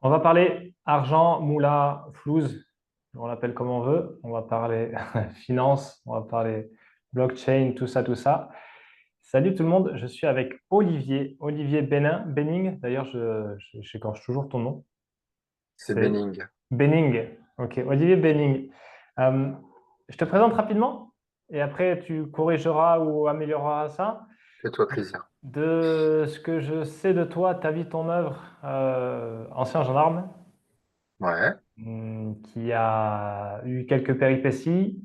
On va parler argent, moula, flouze, on l'appelle comme on veut. On va parler finance, on va parler blockchain, tout ça, tout ça. Salut tout le monde, je suis avec Olivier, Olivier Benning. D'ailleurs, j'écorche toujours ton nom. C'est C'est Benning. Benning. Ok, Olivier Benning. Euh, je te présente rapidement et après tu corrigeras ou amélioreras ça. Fais-toi plaisir. De ce que je sais de toi, ta vie, ton œuvre, ancien gendarme, Ouais, qui a eu quelques péripéties.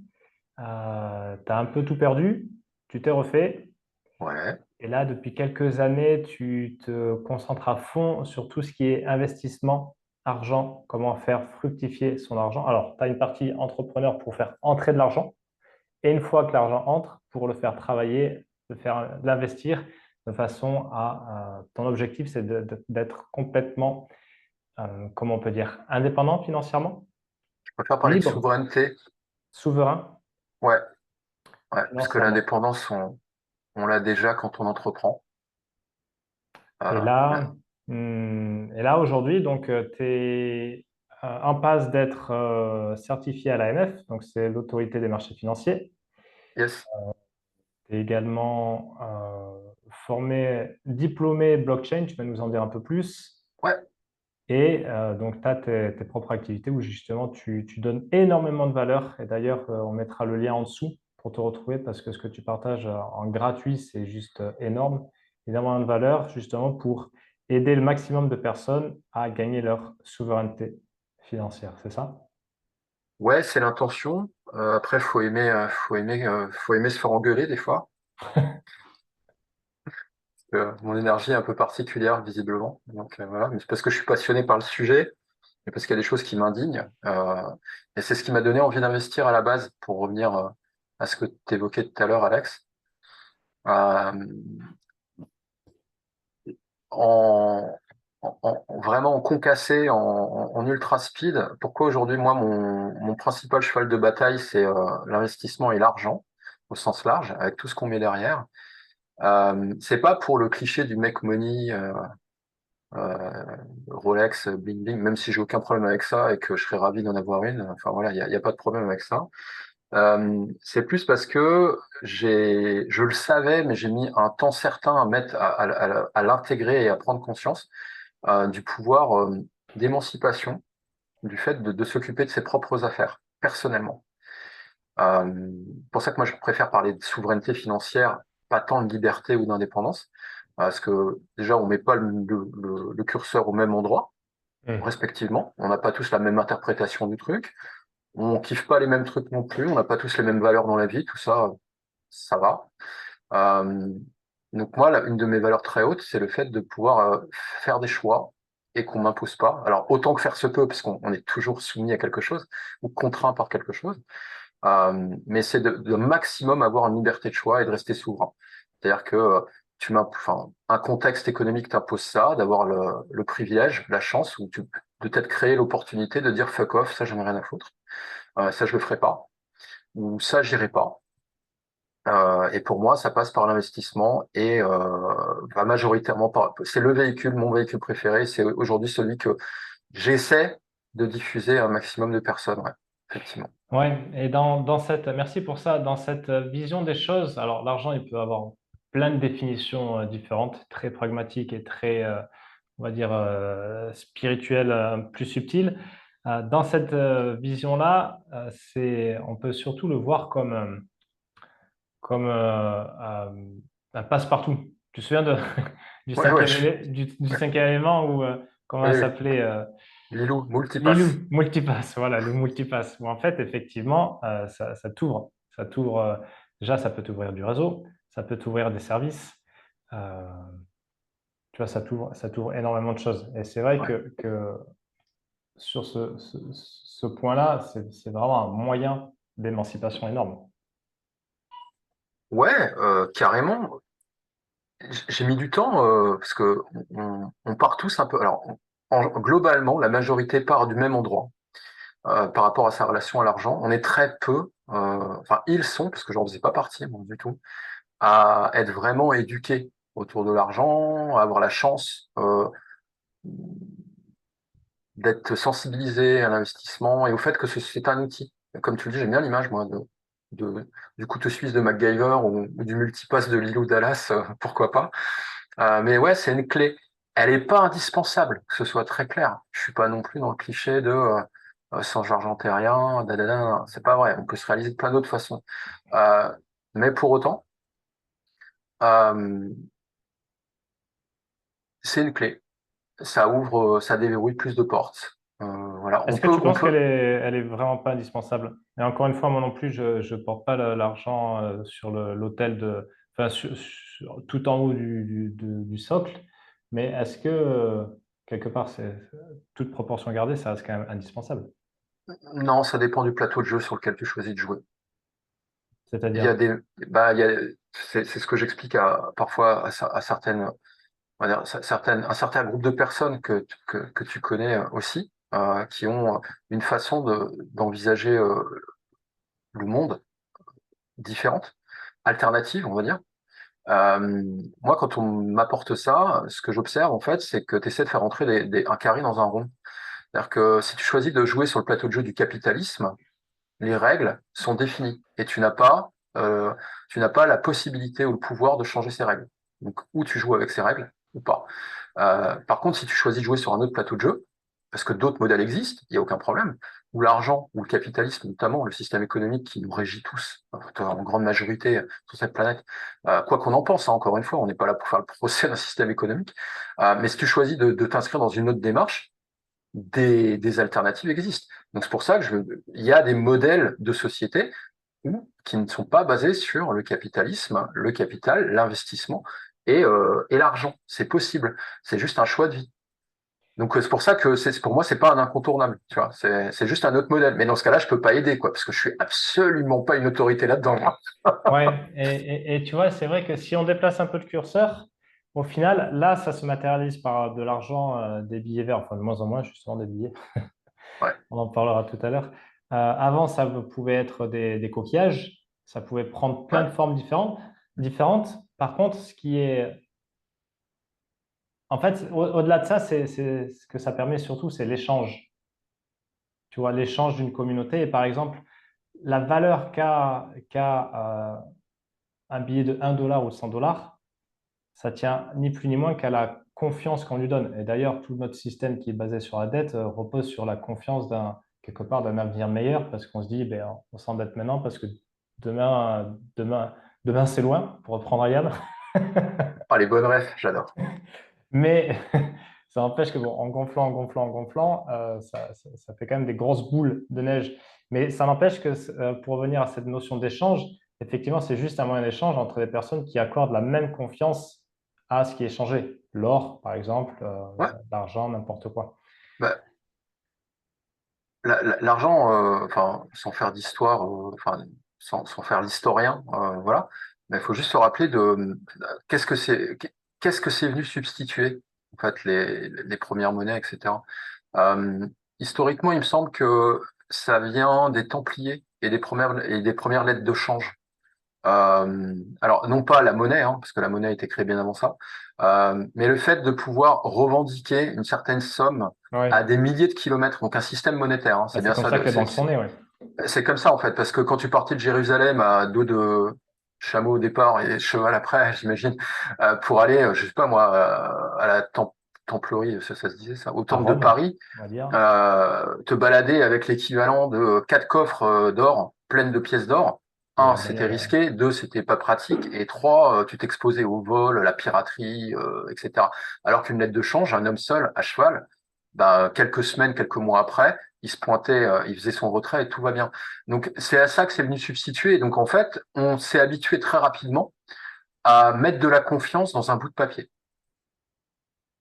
Tu as un peu tout perdu, tu t'es refait. ouais. Et là, depuis quelques années, tu te concentres à fond sur tout ce qui est investissement, argent, comment faire fructifier son argent. Alors, tu as une partie entrepreneur pour faire entrer de l'argent. Et une fois que l'argent entre, pour le faire travailler, l'investir de façon à ton objectif, c'est d'être complètement, comment on peut dire, indépendant financièrement, Je préfère parler de libre, souveraineté. souverain Ouais, ouais. Parce que financièrement. l'indépendance, on l'a déjà quand on entreprend. Et Ouais. là, aujourd'hui, donc, tu es en passe d'être certifié à l'AMF, donc c'est l'autorité des marchés financiers. Yes. Tu es également formé, diplômé blockchain, tu vas nous en dire un peu plus. Ouais. Et donc, tu as tes propres activités où justement tu donnes énormément de valeur. Et d'ailleurs, on mettra le lien en dessous pour te retrouver parce que ce que tu partages en gratuit, c'est juste énorme. Énormément de valeur justement pour aider le maximum de personnes à gagner leur souveraineté financière. C'est ça? Ouais, c'est l'intention. Après, faut aimer se faire engueuler des fois. Mon énergie est un peu particulière, visiblement. Donc voilà. Mais c'est parce que je suis passionné par le sujet et parce qu'il y a des choses qui m'indignent. Et c'est ce qui m'a donné envie d'investir à la base, pour revenir à ce que tu évoquais tout à l'heure, Alex. Euh, en, vraiment en concassé, en ultra speed. Pourquoi aujourd'hui, moi, mon principal cheval de bataille, c'est l'investissement et l'argent, au sens large, avec tout ce qu'on met derrière. C'est pas pour le cliché du make money, euh, Rolex, bling bling, même si j'ai aucun problème avec ça et que je serais ravi d'en avoir une. Enfin voilà, il y a pas de problème avec ça. C'est plus parce que je le savais, mais j'ai mis un temps certain à mettre, à l'intégrer et à prendre conscience du pouvoir d'émancipation, du fait de s'occuper de ses propres affaires, personnellement. Pour ça que moi, je préfère parler de souveraineté financière, pas tant de liberté ou d'indépendance, parce que déjà, on met pas le curseur au même endroit, Hmm. respectivement. On n'a pas tous la même interprétation du truc. On kiffe pas les mêmes trucs non plus. On n'a pas tous les mêmes valeurs dans la vie. Tout ça, ça va. Euh, donc moi, une de mes valeurs très hautes, c'est le fait de pouvoir faire des choix et qu'on m'impose pas. Alors autant que faire se peut, parce qu'on est toujours soumis à quelque chose ou contraint par quelque chose. Mais c'est de maximum avoir une liberté de choix et de rester souverain. C'est-à-dire que enfin, un contexte économique t'impose ça, d'avoir le privilège, la chance, de t'être créé l'opportunité de dire fuck off, ça j'en ai rien à foutre, ça je le ferai pas, ou ça j'irai pas. Et pour moi, ça passe par l'investissement et majoritairement c'est le véhicule, mon véhicule préféré. C'est aujourd'hui celui que j'essaie de diffuser à un maximum de personnes. Ouais, effectivement. Ouais, et merci pour ça, dans cette vision des choses, alors l'argent, il peut avoir plein de définitions différentes, très pragmatiques et très, on va dire, spirituelles, plus subtiles. Dans cette vision-là, on peut surtout le voir comme un passe-partout. Tu te souviens Ouais, ouais, du cinquième élément ou comment oui, elle oui. s'appelait Lilou, multipass. Lilou, multipass, voilà, le multipass. Où en fait, effectivement, ça t'ouvre. Ça t'ouvre, déjà, ça peut t'ouvrir du réseau, ça peut t'ouvrir des services. Euh, Tu vois, ça t'ouvre énormément de choses. Et c'est vrai Ouais, que sur ce point-là, c'est vraiment un moyen d'émancipation énorme. ouais, carrément. J'ai mis du temps parce que on part tous un peu. Alors, globalement, la majorité part du même endroit par rapport à sa relation à l'argent. On est très peu, enfin ils sont, parce que j'en faisais pas partie moi, du tout, à être vraiment éduqués autour de l'argent, à avoir la chance d'être sensibilisé à l'investissement et au fait que c'est un outil. Comme tu le dis, j'aime bien l'image, moi, du couteau suisse de MacGyver ou du multipass de Lilou Dallas, pourquoi pas. Mais ouais, c'est une clé. Elle n'est pas indispensable, que ce soit très clair. Je suis pas non plus dans le cliché de sans j'argentais rien, dadada. C'est pas vrai. On peut se réaliser de plein d'autres façons. Euh, mais pour autant, euh, c'est une clé. Ça ouvre, ça déverrouille plus de portes. Voilà, Est-ce que tu penses elle est vraiment pas indispensable? Et encore une fois, moi non plus, je porte pas l'argent sur l'hôtel enfin, tout en haut du socle. Mais est-ce que, quelque part, toute proportion gardée, ça reste quand même indispensable? non, ça dépend du plateau de jeu sur lequel tu choisis de jouer. Il y a C'est-à-dire, des, bah, c'est ce que j'explique parfois à certaines, on va dire, un certain groupe de personnes que tu connais aussi, qui ont une façon d'envisager le monde différente, alternative, on va dire. Euh, Moi, quand on m'apporte ça, ce que j'observe, en fait, c'est que tu essaies de faire entrer un carré dans un rond. C'est-à-dire que si tu choisis de jouer sur le plateau de jeu du capitalisme, les règles sont définies et tu n'as pas la possibilité ou le pouvoir de changer ces règles. Donc, ou tu joues avec ces règles ou pas. Par contre, si tu choisis de jouer sur un autre plateau de jeu, parce que d'autres modèles existent, il n'y a aucun problème, où l'argent, ou le capitalisme notamment, le système économique qui nous régit tous, en grande majorité sur cette planète, quoi qu'on en pense, hein, encore une fois, on n'est pas là pour faire le procès d'un système économique, mais si tu choisis de t'inscrire dans une autre démarche, des alternatives existent. Donc c'est pour ça que il y a des modèles de société qui ne sont pas basés sur le capitalisme, le capital, l'investissement et l'argent. C'est possible. C'est juste un choix de vie. Donc c'est pour ça que pour moi c'est pas un incontournable. Tu vois, c'est juste un autre modèle. Mais dans ce cas-là, je peux pas aider quoi, parce que je suis absolument pas une autorité là-dedans. ouais, et tu vois, c'est vrai que si on déplace un peu le curseur, au final, là, ça se matérialise par de l'argent, des billets verts, enfin de moins en moins, justement, des billets. Ouais, On en parlera tout à l'heure. Avant, ça pouvait être des coquillages, ça pouvait prendre plein ouais, de formes différentes. Par contre, ce qui est, en fait, au-delà de ça, ce que ça permet surtout, c'est l'échange. Tu vois, l'échange d'une communauté. Et par exemple, la valeur qu'a un billet de 1 dollar ou 100 dollars, ça tient ni plus ni moins qu'à la confiance qu'on lui donne. Et d'ailleurs, tout notre système qui est basé sur la dette repose sur la confiance quelque part d'un avenir meilleur parce qu'on se dit, ben, on s'endette maintenant parce que demain c'est loin, pour reprendre Yann. ah, les bonnes refs, j'adore. Mais ça empêche que, bon, en gonflant, ça fait quand même des grosses boules de neige. Mais ça n'empêche que, pour revenir à cette notion d'échange, effectivement, c'est juste un moyen d'échange entre des personnes qui accordent la même confiance à ce qui est échangé. L'or, par exemple, Ouais, l'argent, n'importe quoi. bah, l'argent, enfin, sans faire d'histoire, enfin, sans faire l'historien, voilà. Mais il faut juste se rappeler qu'est-ce que c'est, qu'est-ce que c'est venu substituer, en fait, les premières monnaies, etc. Euh, Historiquement, il me semble que ça vient des Templiers et des premières lettres de change. Alors, non pas la monnaie, hein, parce que la monnaie a été créée bien avant ça, mais le fait de pouvoir revendiquer une certaine somme à Ouais. des milliers de kilomètres, donc un système monétaire, hein, Bah, c'est c'est bien comme ça, ça que les banques sont nées, ouais. c'est comme ça en fait, parce que quand tu partais de Jérusalem à dos de chameau au départ et cheval après, j'imagine, pour aller, je sais pas moi, à la templerie, ça se disait ça, au À temple de Rome, Paris, on va dire. te balader avec l'équivalent de quatre coffres d'or, pleines de pièces d'or. Et Un, la c'était bagnole. risqué. Deux, c'était pas pratique. Et trois, tu t'exposais au vol, à la piraterie, etc. Alors qu'une lettre de change, un homme seul, à cheval, bah, quelques semaines, quelques mois après, il se pointait, il faisait son retrait et tout va bien. Donc, c'est à ça que c'est venu substituer. Donc, en fait, on s'est habitué très rapidement à mettre de la confiance dans un bout de papier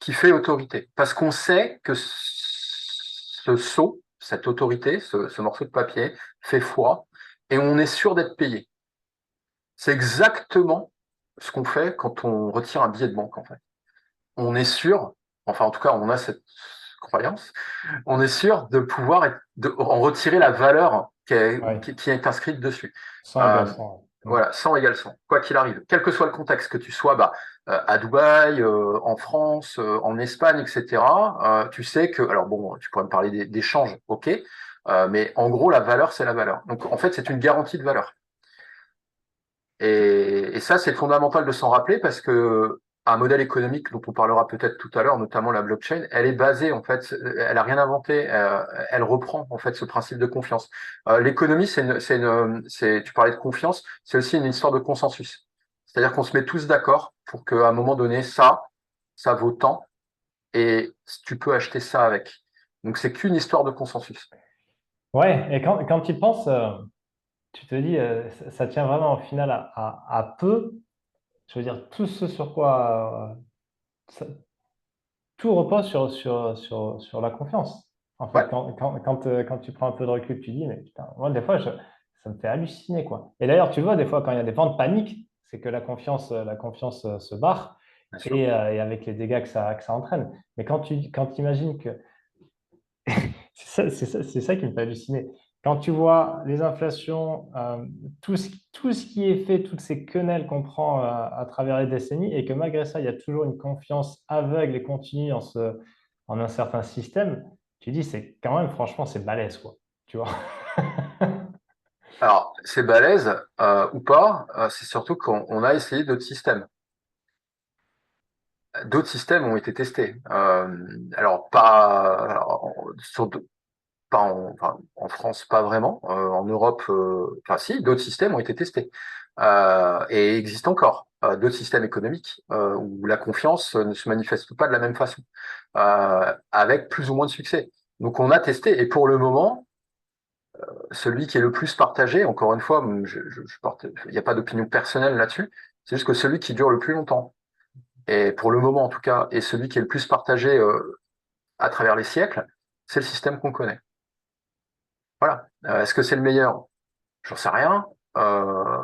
qui fait autorité. Parce qu'on sait que ce sceau, cette autorité, ce morceau de papier fait foi et on est sûr d'être payé. C'est exactement ce qu'on fait quand on retire un billet de banque, en fait. On est sûr, enfin en tout cas on a cette croyance, on est sûr de pouvoir en retirer la valeur Ouais. qui est inscrite dessus. 100 égale Euh, 100. Ouais. voilà, 100 égale 100, quoi qu'il arrive. Quel que soit le contexte, que tu sois bah, à Dubaï, en France, en Espagne, etc., tu sais que, alors bon, tu pourrais me parler d'échanges, ok, mais en gros, la valeur, c'est la valeur. Donc, en fait, c'est une garantie de valeur. Et ça, c'est fondamental de s'en rappeler parce que un modèle économique dont on parlera peut-être tout à l'heure, notamment la blockchain, elle est basée, en fait, elle a rien inventé, elle reprend, en fait, ce principe de confiance. L'économie, tu parlais de confiance, c'est aussi une histoire de consensus. C'est-à-dire qu'on se met tous d'accord pour qu'à un moment donné, ça vaut tant et tu peux acheter ça avec. Donc, c'est qu'une histoire de consensus. Ouais, et quand tu y penses, tu te dis, ça tient vraiment au final à peu. Je veux dire, tout ce sur quoi tout repose sur la confiance. En Ouais, fait, quand tu prends un peu de recul, tu dis, mais putain, moi, des fois, ça me fait halluciner, quoi. Et d'ailleurs, tu vois, des fois, quand il y a des vents de panique, c'est que la confiance se barre bien sûr. et avec les dégâts que ça entraîne. Mais quand tu imagines que c'est ça qui me fait halluciner. Quand tu vois les inflations, tout ce qui est fait, toutes ces quenelles qu'on prend à travers les décennies, et que malgré ça, il y a toujours une confiance aveugle et continue en un certain système, tu dis, c'est quand même, franchement, c'est balèze, quoi. Tu vois? Alors, c'est balèze ou pas, c'est surtout qu'on a essayé d'autres systèmes. D'autres systèmes ont été testés. Alors, enfin, en France, pas vraiment. En Europe, enfin si, d'autres systèmes ont été testés et existent encore. D'autres systèmes économiques où la confiance ne se manifeste pas de la même façon, avec plus ou moins de succès. Donc, on a testé et pour le moment, celui qui est le plus partagé, encore une fois, il n'y a pas d'opinion personnelle là-dessus, c'est juste que celui qui dure le plus longtemps, et pour le moment en tout cas, et celui qui est le plus partagé à travers les siècles, c'est le système qu'on connaît. Voilà. Est-ce que c'est le meilleur? J'en sais rien. Euh,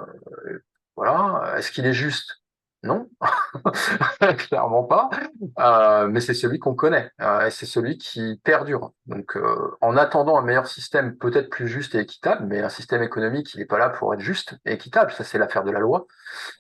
voilà. Est-ce qu'il est juste? Non, clairement pas. Mais c'est celui qu'on connaît et c'est celui qui perdure. Donc, en attendant un meilleur système, peut-être plus juste et équitable, mais un système économique, il n'est pas là pour être juste et équitable. Ça, c'est l'affaire de la loi.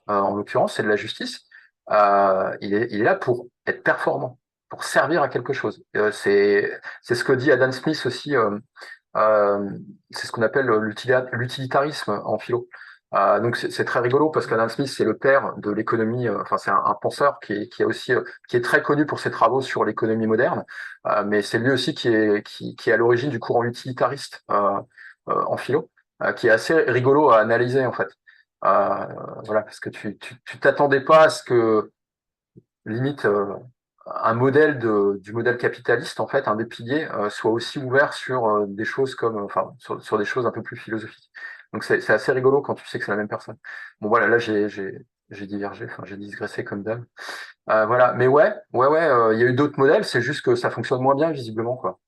En l'occurrence, c'est de la justice. Il est là pour être performant, pour servir à quelque chose. C'est ce que dit Adam Smith aussi. Euh, c'est ce qu'on appelle l'utilitarisme en philo. Donc c'est très rigolo parce qu'Adam Smith c'est le père de l'économie. Enfin c'est un penseur qui est aussi qui est très connu pour ses travaux sur l'économie moderne. Mais c'est lui aussi qui est à l'origine du courant utilitariste en philo, qui est assez rigolo à analyser en fait. Euh, voilà parce que tu t'attendais pas à ce que limite un modèle du modèle capitaliste, en fait, un des piliers, soit aussi ouvert sur des choses comme, enfin, sur des choses un peu plus philosophiques. Donc c'est assez rigolo quand tu sais que c'est la même personne. Bon voilà, là j'ai divergé, enfin j'ai digressé comme d'hab. Voilà, mais il y a eu d'autres modèles, c'est juste que ça fonctionne moins bien visiblement quoi.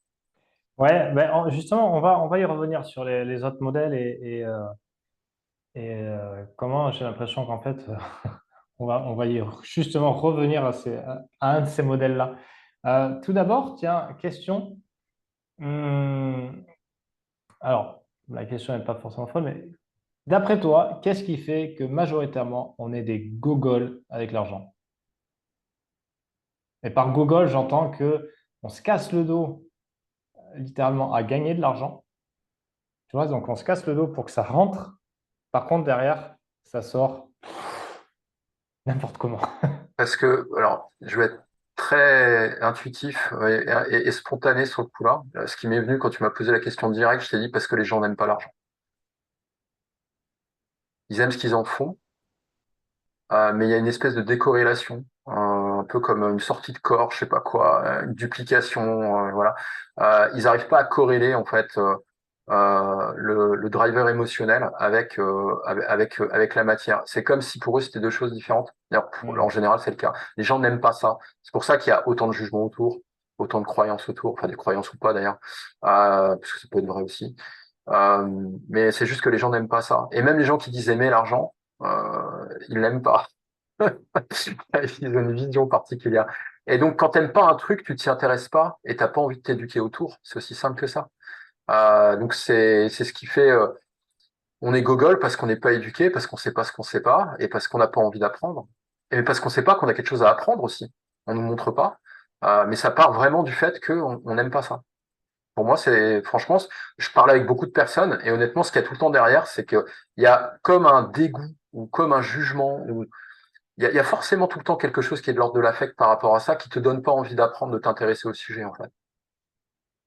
Ouais, ben, justement, on va y revenir sur les autres modèles comment j'ai l'impression qu'en fait, on va justement revenir à un de ces modèles-là. Tout d'abord, tiens, question. Hum, alors, la question n'est pas forcément folle, mais d'après toi, qu'est-ce qui fait que majoritairement, on est des gogoles avec l'argent? Et par gogol, j'entends que on se casse le dos littéralement à gagner de l'argent. Tu vois, donc on se casse le dos pour que ça rentre. Par contre, derrière, ça sort n'importe comment. Parce que, alors, je vais être très intuitif et spontané sur le coup-là. Ce qui m'est venu quand tu m'as posé la question directe, je t'ai dit parce que les gens n'aiment pas l'argent. Ils aiment ce qu'ils en font. Mais il y a une espèce de décorrélation, un peu comme une sortie de corps, je sais pas quoi, une duplication, voilà. Ils n'arrivent pas à corréler en fait le driver émotionnel avec la matière. C'est comme si pour eux c'était deux choses différentes. D'ailleurs, en Hmm. général, c'est le cas. Les gens n'aiment pas ça. C'est pour ça qu'il y a autant de jugements autour, autant de croyances autour, enfin des croyances ou pas d'ailleurs, parce que ça peut être vrai aussi. Mais c'est juste que les gens n'aiment pas ça. Et même les gens qui disent aimer l'argent, ils l'aiment pas. Ils ont une vision particulière. Et donc, quand t'aimes pas un truc, tu t'y intéresses pas et t'as pas envie de t'éduquer autour. C'est aussi simple que ça. Donc, c'est ce qui fait. On est gogol parce qu'on n'est pas éduqué, parce qu'on sait pas ce qu'on sait pas et parce qu'on n'a pas envie d'apprendre. et parce qu'on sait pas qu'on a quelque chose à apprendre aussi. On nous montre pas. Mais ça part vraiment du fait qu'on on n'aime pas ça. Pour moi, c'est franchement, je parle avec beaucoup de personnes et honnêtement, ce qu'il y a tout le temps derrière, c'est que il y a comme un dégoût ou comme un jugement ou il y a forcément tout le temps quelque chose qui est de l'ordre de l'affect par rapport à ça, qui te donne pas envie d'apprendre, de t'intéresser au sujet en fait.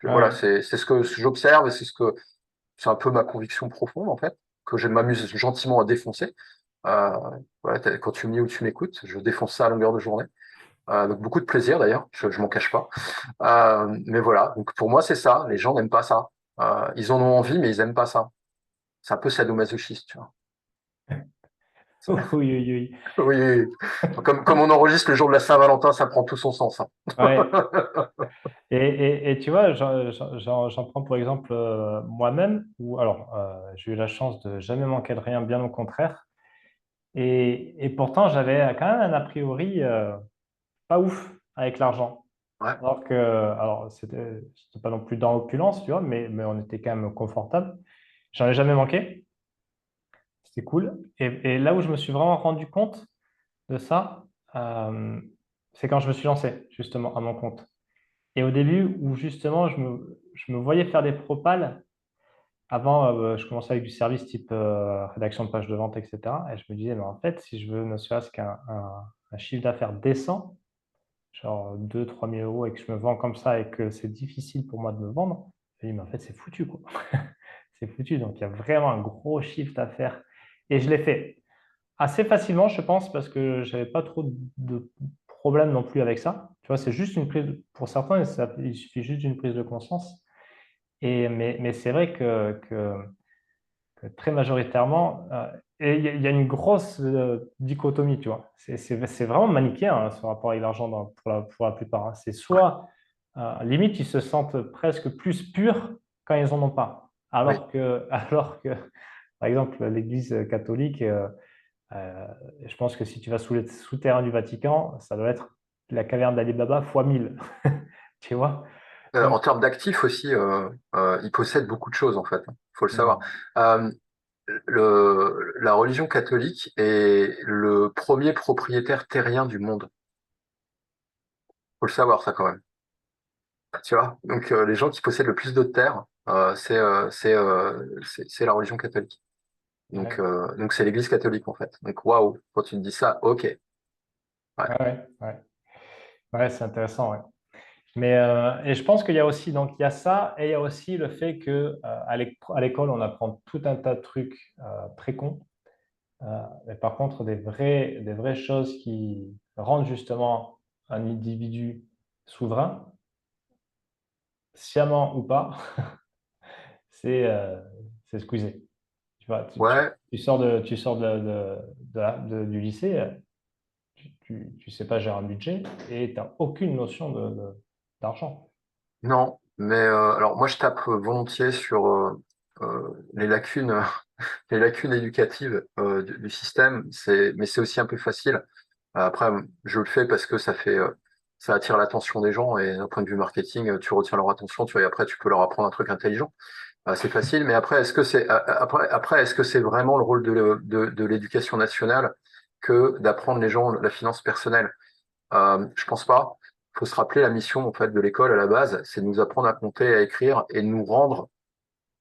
Voilà, Ouais. c'est ce que j'observe et c'est un peu ma conviction profonde en fait, que je m'amuse gentiment à défoncer. Euh, voilà, quand tu me dis ou tu m'écoutes, je défonce ça à longueur de journée. Avec beaucoup de plaisir d'ailleurs, je m'en cache pas. Mais voilà, donc pour moi c'est ça, les gens n'aiment pas ça. Ils en ont envie, mais ils aiment pas ça. C'est un peu sadomasochiste, tu vois. Oui, oui, oui. Oui, oui, oui. Comme on enregistre le jour de la Saint-Valentin, ça prend tout son sens, hein. Ouais. Et tu vois, j'en prends pour exemple moi-même, où alors j'ai eu la chance de jamais manquer de rien, bien au contraire. Et pourtant, j'avais quand même un a priori pas ouf avec l'argent. Ouais, Alors c'était pas non plus dans l'opulence, tu vois, mais on était quand même confortable. J'en ai jamais manqué, c'était cool. Et là où je me suis vraiment rendu compte de ça, euh, c'est quand je me suis lancé justement à mon compte. Et au début, où justement, je me voyais faire des propals. Avant, je commençais avec du service type rédaction de page de vente, etc. Et je me disais, mais en fait, si je veux ne serait-ce qu'un chiffre d'affaires décent, genre 2 000 à 3 000 euros, et que je me vends comme ça et que c'est difficile pour moi de me vendre, je me dis, mais en fait, c'est foutu, quoi. C'est foutu. Donc, il y a vraiment un gros chiffre d'affaires. Et je l'ai fait assez facilement, je pense, parce que j'avais pas trop de problèmes non plus avec ça. Tu vois, c'est juste une prise, pour certains, il suffit juste d'une prise de conscience. Mais c'est vrai que très majoritairement, et il y a une grosse dichotomie, tu vois. C'est vraiment manichéen hein, ce rapport avec l'argent pour la plupart, hein. C'est ouais, soit, limite, ils se sentent presque plus purs quand ils n'en ont pas. oui. Alors que, par exemple, l'Église catholique, euh, je pense que si tu vas sous les souterrains du Vatican, ça doit être la caverne d'Ali Baba fois 1000, tu vois. En Donc, termes d'actifs aussi, ils possèdent beaucoup de choses en fait. Faut le savoir. hmm, Euh, la religion catholique est le premier propriétaire terrien du monde. Faut le savoir ça quand même. Tu vois? Donc les gens qui possèdent le plus de terres, c'est la religion catholique. ouais, Donc c'est l'Église catholique en fait. Donc waouh, quand tu te dis ça, ok. Ouais, ouais, ouais, ouais. Ouais, c'est intéressant, ouais. Et je pense qu'il y a aussi, donc il y a ça, et il y a aussi le fait que à l'école, on apprend tout un tas de trucs très cons, mais par contre, des vraies choses qui rendent justement un individu souverain, sciemment ou pas, c'est c'est squeezé. Tu vois, ouais, du lycée, tu sais pas gérer un budget et tu n'as aucune notion d'argent. non. Mais alors moi je tape volontiers sur les lacunes, les lacunes éducatives du système. Mais c'est aussi un peu facile. Après, je le fais parce que ça attire l'attention des gens et d'un point de vue marketing, tu retiens leur attention, tu vois, et après, tu peux leur apprendre un truc intelligent. C'est facile, mais après, est-ce que c'est vraiment le rôle de l'éducation nationale que d'apprendre les gens la finance personnelle? Je pense pas. Il faut se rappeler la mission, en fait, de l'école à la base, c'est de nous apprendre à compter, à écrire et de nous rendre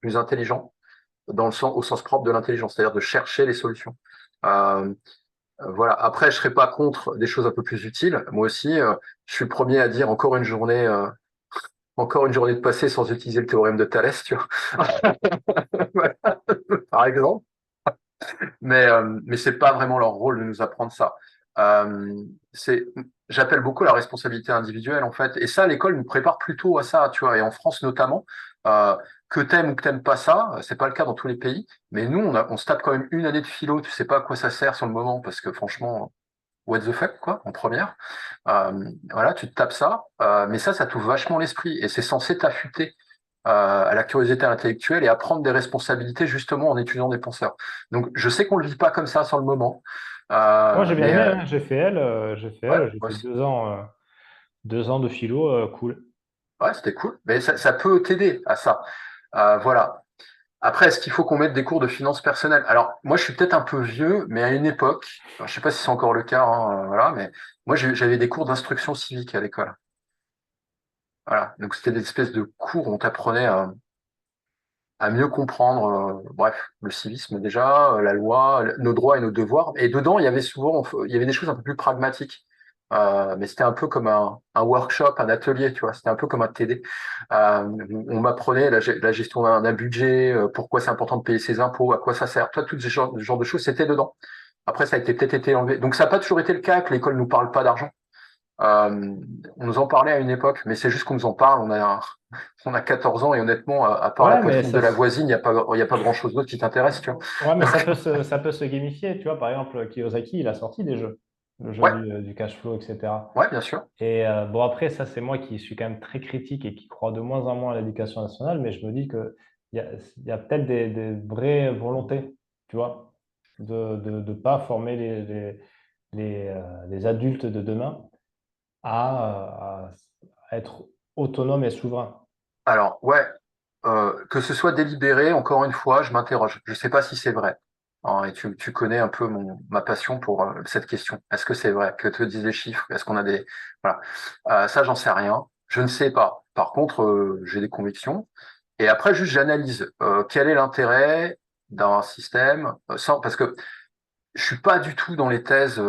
plus intelligents au sens propre de l'intelligence, c'est-à-dire de chercher les solutions. Euh, voilà. Après, je serais pas contre des choses un peu plus utiles. Moi aussi, je suis le premier à dire encore une journée de passé sans utiliser le théorème de Thalès, tu vois, par exemple. Mais c'est pas vraiment leur rôle de nous apprendre ça. Euh, c'est, j'appelle beaucoup la responsabilité individuelle en fait. Et ça, l'école nous prépare plutôt à ça, tu vois. Et en France notamment, euh, que t'aimes ou que t'aimes pas ça, c'est pas le cas dans tous les pays. Mais nous, on se tape quand même une année de philo. Tu sais pas à quoi ça sert sur le moment parce que franchement what the fuck, quoi, en première. Voilà, tu te tapes ça, mais ça t'ouvre vachement l'esprit et c'est censé t'affûter à la curiosité intellectuelle et à prendre des responsabilités justement en étudiant des penseurs. Donc, je sais qu'on le vit pas comme ça sur le moment, Moi, j'ai bien mais aimé, hein. J'ai fait ouais, L, j'ai fait 2 ans de philo, cool. ouais, c'était cool. Mais ça peut t'aider à ça. Voilà. Après, est-ce qu'il faut qu'on mette des cours de finances personnelles? Alors, moi, je suis peut-être un peu vieux, mais à une époque, alors, je sais pas si c'est encore le cas, hein, voilà, mais moi, j'avais des cours d'instruction civique à l'école. Voilà. Donc, c'était des espèces de cours où on t'apprenait à mieux comprendre, bref, le civisme déjà, la loi, nos droits et nos devoirs. Et dedans, il y avait souvent, il y avait des choses un peu plus pragmatiques. Mais c'était un peu comme un workshop, un atelier, tu vois. C'était un peu comme un TD. On m'apprenait la gestion d'un budget, pourquoi c'est important de payer ses impôts, à quoi ça sert. Toi, tout ce genre de choses, c'était dedans. Après, ça a peut-être été enlevé. Donc, ça n'a pas toujours été le cas que l'école nous parle pas d'argent. Euh, on nous en parlait à une époque, mais c'est juste qu'on nous en parle. On a 14 ans et honnêtement, à part la Ouais, mais poitrine de la voisine, il y a pas grand-chose d'autre qui t'intéresse, tu vois. ouais, mais Donc, ça peut se gamifier. Tu vois, par exemple, Kiyosaki, il a sorti des jeux, le jeu ouais, du cash flow, etc. ouais, bien sûr. Et bon, après, ça, c'est moi qui suis quand même très critique et qui crois de moins en moins à l'éducation nationale, mais je me dis il y a peut-être des vraies volontés, tu vois, de pas former les adultes de demain à être autonomes et souverains. Alors, ouais, que ce soit délibéré, encore une fois, je m'interroge. Je sais pas si c'est vrai. Hein, et tu connais un peu ma passion pour cette question. Est-ce que c'est vrai? Que te disent les chiffres? Est-ce qu'on a des... Voilà. Ça, j'en sais rien. Je ne sais pas. Par contre, j'ai des convictions. Et après, juste, j'analyse quel est l'intérêt d'un système, parce que je suis pas du tout dans les thèses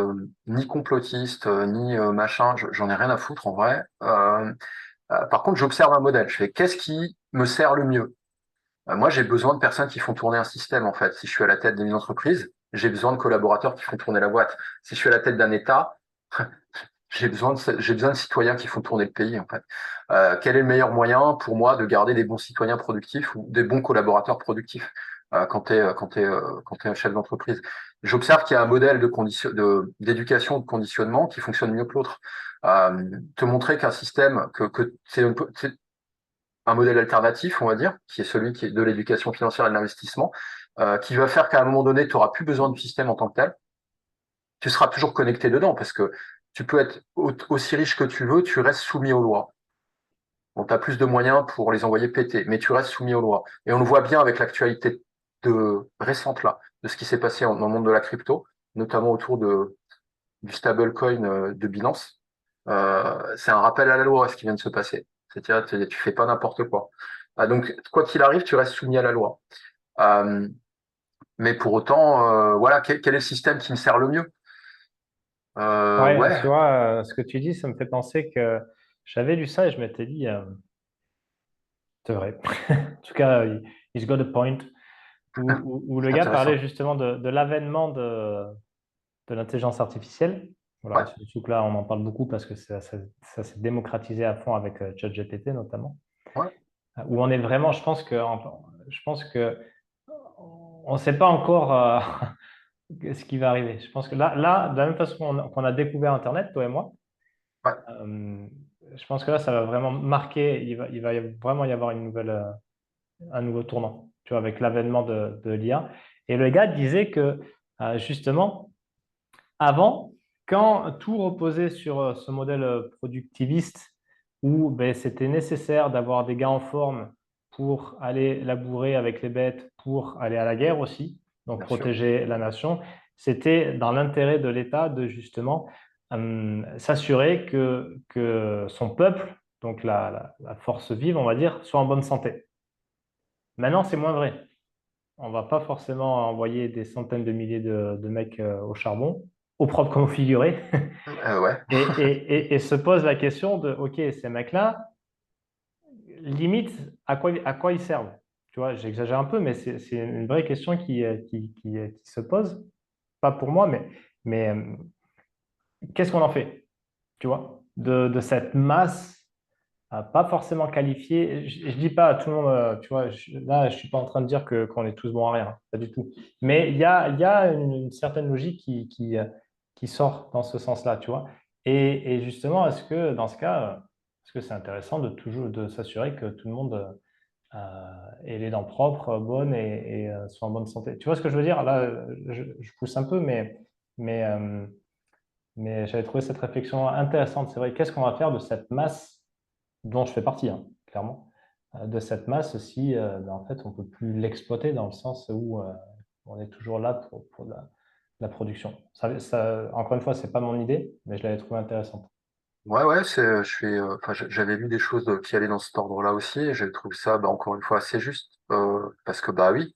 ni complotistes, ni machin, j'en ai rien à foutre en vrai. Par contre, j'observe un modèle. Je fais qu'est-ce qui me sert le mieux? Moi, j'ai besoin de personnes qui font tourner un système, en fait. Si je suis à la tête d'une entreprise, j'ai besoin de collaborateurs qui font tourner la boîte. Si je suis à la tête d'un État, j'ai besoin de citoyens qui font tourner le pays, en fait. Quel est le meilleur moyen pour moi de garder des bons citoyens productifs ou des bons collaborateurs productifs quand t'es un chef d'entreprise? J'observe qu'il y a un modèle d'éducation, de conditionnement qui fonctionne mieux que l'autre. Te montrer qu'un système, que c'est un modèle alternatif, on va dire, qui est celui qui est de l'éducation financière et de l'investissement, qui va faire qu'à un moment donné, tu n'auras plus besoin du système en tant que tel. Tu seras toujours connecté dedans parce que tu peux être aussi riche que tu veux, tu restes soumis aux lois. On tu as plus de moyens pour les envoyer péter, mais tu restes soumis aux lois. Et on le voit bien avec l'actualité récente là, de ce qui s'est passé dans le monde de la crypto, notamment autour du stablecoin de Binance. C'est un rappel à la loi ce qui vient de se passer. C'est-à-dire, tu fais pas n'importe quoi. Donc, quoi qu'il arrive, tu restes soumis à la loi. Euh, mais pour autant, voilà, quel est le système qui me sert le mieux? Ouais, Ouais, tu vois, ce que tu dis, ça me fait penser que j'avais lu ça et je m'étais dit, c'est vrai. En tout cas, he's got a point. Où le c'est gars parlait intéressant. justement de l'avènement de l'intelligence artificielle. Ouais, Voilà, surtout que là, on en parle beaucoup parce que ça s'est démocratisé à fond avec ChatGPT notamment. ouais, Où on est vraiment, je pense que on ne sait pas encore ce qui va arriver. Je pense que là, de la même façon qu'on a découvert Internet, toi et moi, ouais, euh, je pense que là, ça va vraiment marquer, il va vraiment y avoir un nouveau tournant, tu vois, avec l'avènement de l'IA. Et le gars disait que, justement, avant, quand tout reposait sur ce modèle productiviste, où ben, c'était nécessaire d'avoir des gars en forme pour aller labourer avec les bêtes, pour aller à la guerre aussi, donc bien sûr. protéger la nation, c'était dans l'intérêt de l'État de justement s'assurer que son peuple, donc la force vive, on va dire, soit en bonne santé. Maintenant, c'est moins vrai. On va pas forcément envoyer des centaines de milliers de mecs au charbon, au propre comme au figuré, Ouais, et se pose la question de, OK, ces mecs-là, limite, à quoi ils servent? Tu vois, j'exagère un peu, mais c'est une vraie question qui se pose, pas pour moi, mais qu'est-ce qu'on en fait? Tu vois, de cette masse pas forcément qualifiée. Je dis pas à tout le monde, tu vois, là, je suis pas en train de dire qu'on est tous bons à rien, hein, pas du tout. Mais il y a une certaine logique qui sort dans ce sens-là, tu vois. Et justement, est-ce que dans ce cas, est-ce que c'est intéressant de toujours de s'assurer que tout le monde ait les dents propres, bonnes et soit en bonne santé? Tu vois ce que je veux dire? Là, je pousse un peu, mais, euh, mais j'avais trouvé cette réflexion intéressante. C'est vrai, qu'est-ce qu'on va faire de cette masse dont je fais partie, hein, clairement, de cette masse si en fait on peut plus l'exploiter dans le sens où on est toujours là pour la production. Encore une fois, c'est pas mon idée, mais je l'avais trouvé intéressante. Ouais, ouais, enfin, j'avais lu des choses qui allaient dans cet ordre-là aussi, et j'ai trouvé ça, bah, encore une fois, assez juste, parce que, bah oui,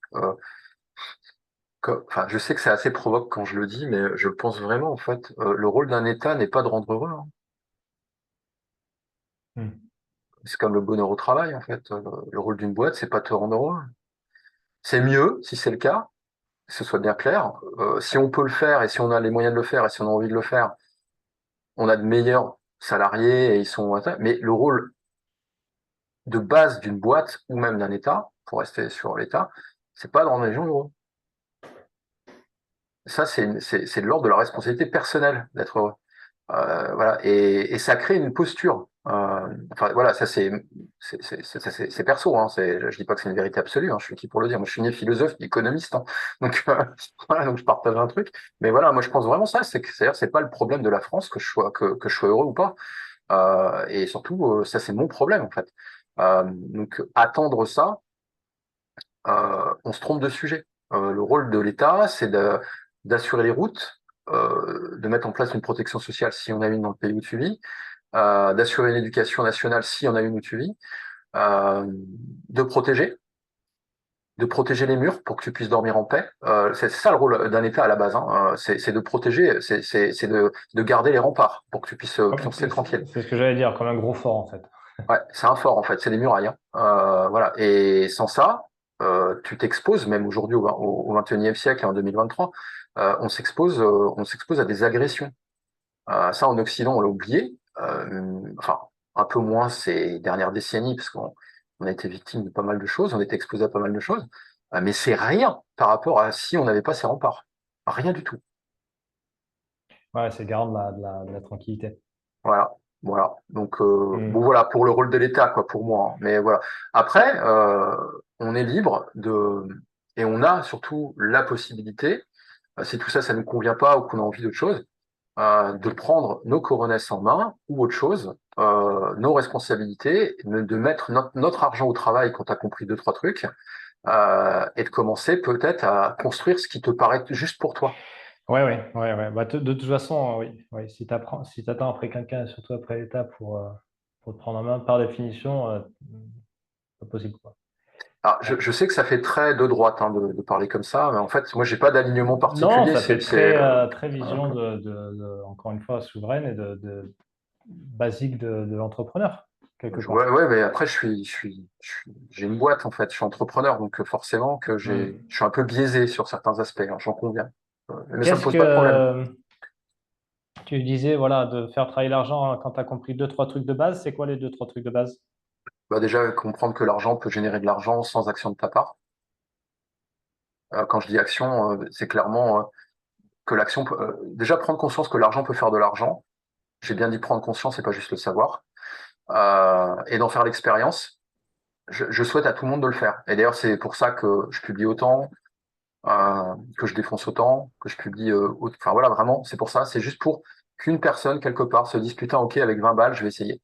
enfin, je sais que c'est assez provoque quand je le dis, mais je pense vraiment, en fait, le rôle d'un État n'est pas de rendre heureux, hein. Hmm. C'est comme le bonheur au travail, en fait. Le rôle d'une boîte, c'est pas de te rendre heureux. C'est mieux, si c'est le cas, que ce soit bien clair. Si on peut le faire, et si on a les moyens de le faire, et si on a envie de le faire, on a de meilleurs salariés, et ils sont, mais le rôle de base d'une boîte ou même d'un État, pour rester sur l'État, c'est pas de rendre les gens heureux. Ça, c'est de l'ordre de la responsabilité personnelle d'être heureux. Voilà, et ça crée une posture. Enfin voilà, ça c'est perso. Hein, je dis pas que c'est une vérité absolue. Hein, je suis qui pour le dire. Moi, je suis né philosophe, économiste. Hein, donc voilà, donc je partage un truc. Mais voilà, moi je pense vraiment ça. C'est-à-dire, c'est pas le problème de la France que je sois heureux ou pas. Et surtout, ça c'est mon problème en fait. Donc attendre ça, on se trompe de sujet. Le rôle de l'État, c'est d'assurer les routes, de mettre en place une protection sociale si on a une dans le pays où tu vis, d'assurer une éducation nationale si on a une où tu vis, euh, de protéger, de protéger les murs pour que tu puisses dormir en paix. C'est ça le rôle d'un État à la base, hein. C'est de protéger, c'est de garder les remparts pour que tu puisses pioncer tranquille. C'est ce que j'allais dire, comme un gros fort en fait. Ouais, c'est un fort en fait, c'est des murailles, hein. Voilà. Et sans ça, tu t'exposes, même aujourd'hui au 21e siècle et en 2023, on s'expose à des agressions. Ça, en Occident, on l'a oublié. Enfin, un peu moins ces dernières décennies, parce qu'on a été victime de pas mal de choses, on a été exposé à pas mal de choses. Mais c'est rien par rapport à si on n'avait pas ces remparts. Rien du tout. Ouais, c'est garant de la tranquillité. Voilà. Voilà. Donc, bon, Hmm. voilà, pour le rôle de l'État, quoi, pour moi, hein. Mais voilà. Après, on est libre et on a surtout la possibilité, si tout ça, ça ne nous convient pas ou qu'on a envie d'autre chose, de prendre nos coronesses en main ou autre chose, nos responsabilités, de mettre notre argent au travail quand tu as compris deux, trois trucs, et de commencer peut-être à construire ce qui te paraît juste pour toi. Ouais, ouais, ouais, ouais. Bah, de toute façon, oui, oui. Si t'attends après quelqu'un, et surtout après l'État, pour te prendre en main, par définition, pas possible, quoi. Alors, Ouais. je sais que ça fait très de droite, hein, de parler comme ça, mais en fait, moi, j'ai pas d'alignement Non, particulier. ça fait très vision encore une fois, souveraine et basique de l'entrepreneur, quelque Ouais, part. ouais, mais après, j'ai une boîte en fait. Je suis entrepreneur, donc forcément que Hmm. je suis un peu biaisé sur certains aspects, hein, j'en conviens. Mais ça me Qu'est-ce pose pas de problème. que tu disais, voilà, de faire travailler l'argent quand tu as compris deux, trois trucs de base? C'est quoi les deux, trois trucs de base? Bah, déjà, comprendre que l'argent peut générer de l'argent sans action de ta part. Quand je dis action, c'est clairement que déjà prendre conscience que l'argent peut faire de l'argent. J'ai bien dit prendre conscience et pas juste le savoir. Et d'en faire l'expérience. Je souhaite à tout le monde de le faire. Et d'ailleurs, c'est pour ça que je publie autant, que je défonce autant, que je publie enfin voilà, vraiment, c'est pour ça. C'est juste pour qu'une personne, quelque part, se dise, putain, ok, avec 20 balles, je vais essayer.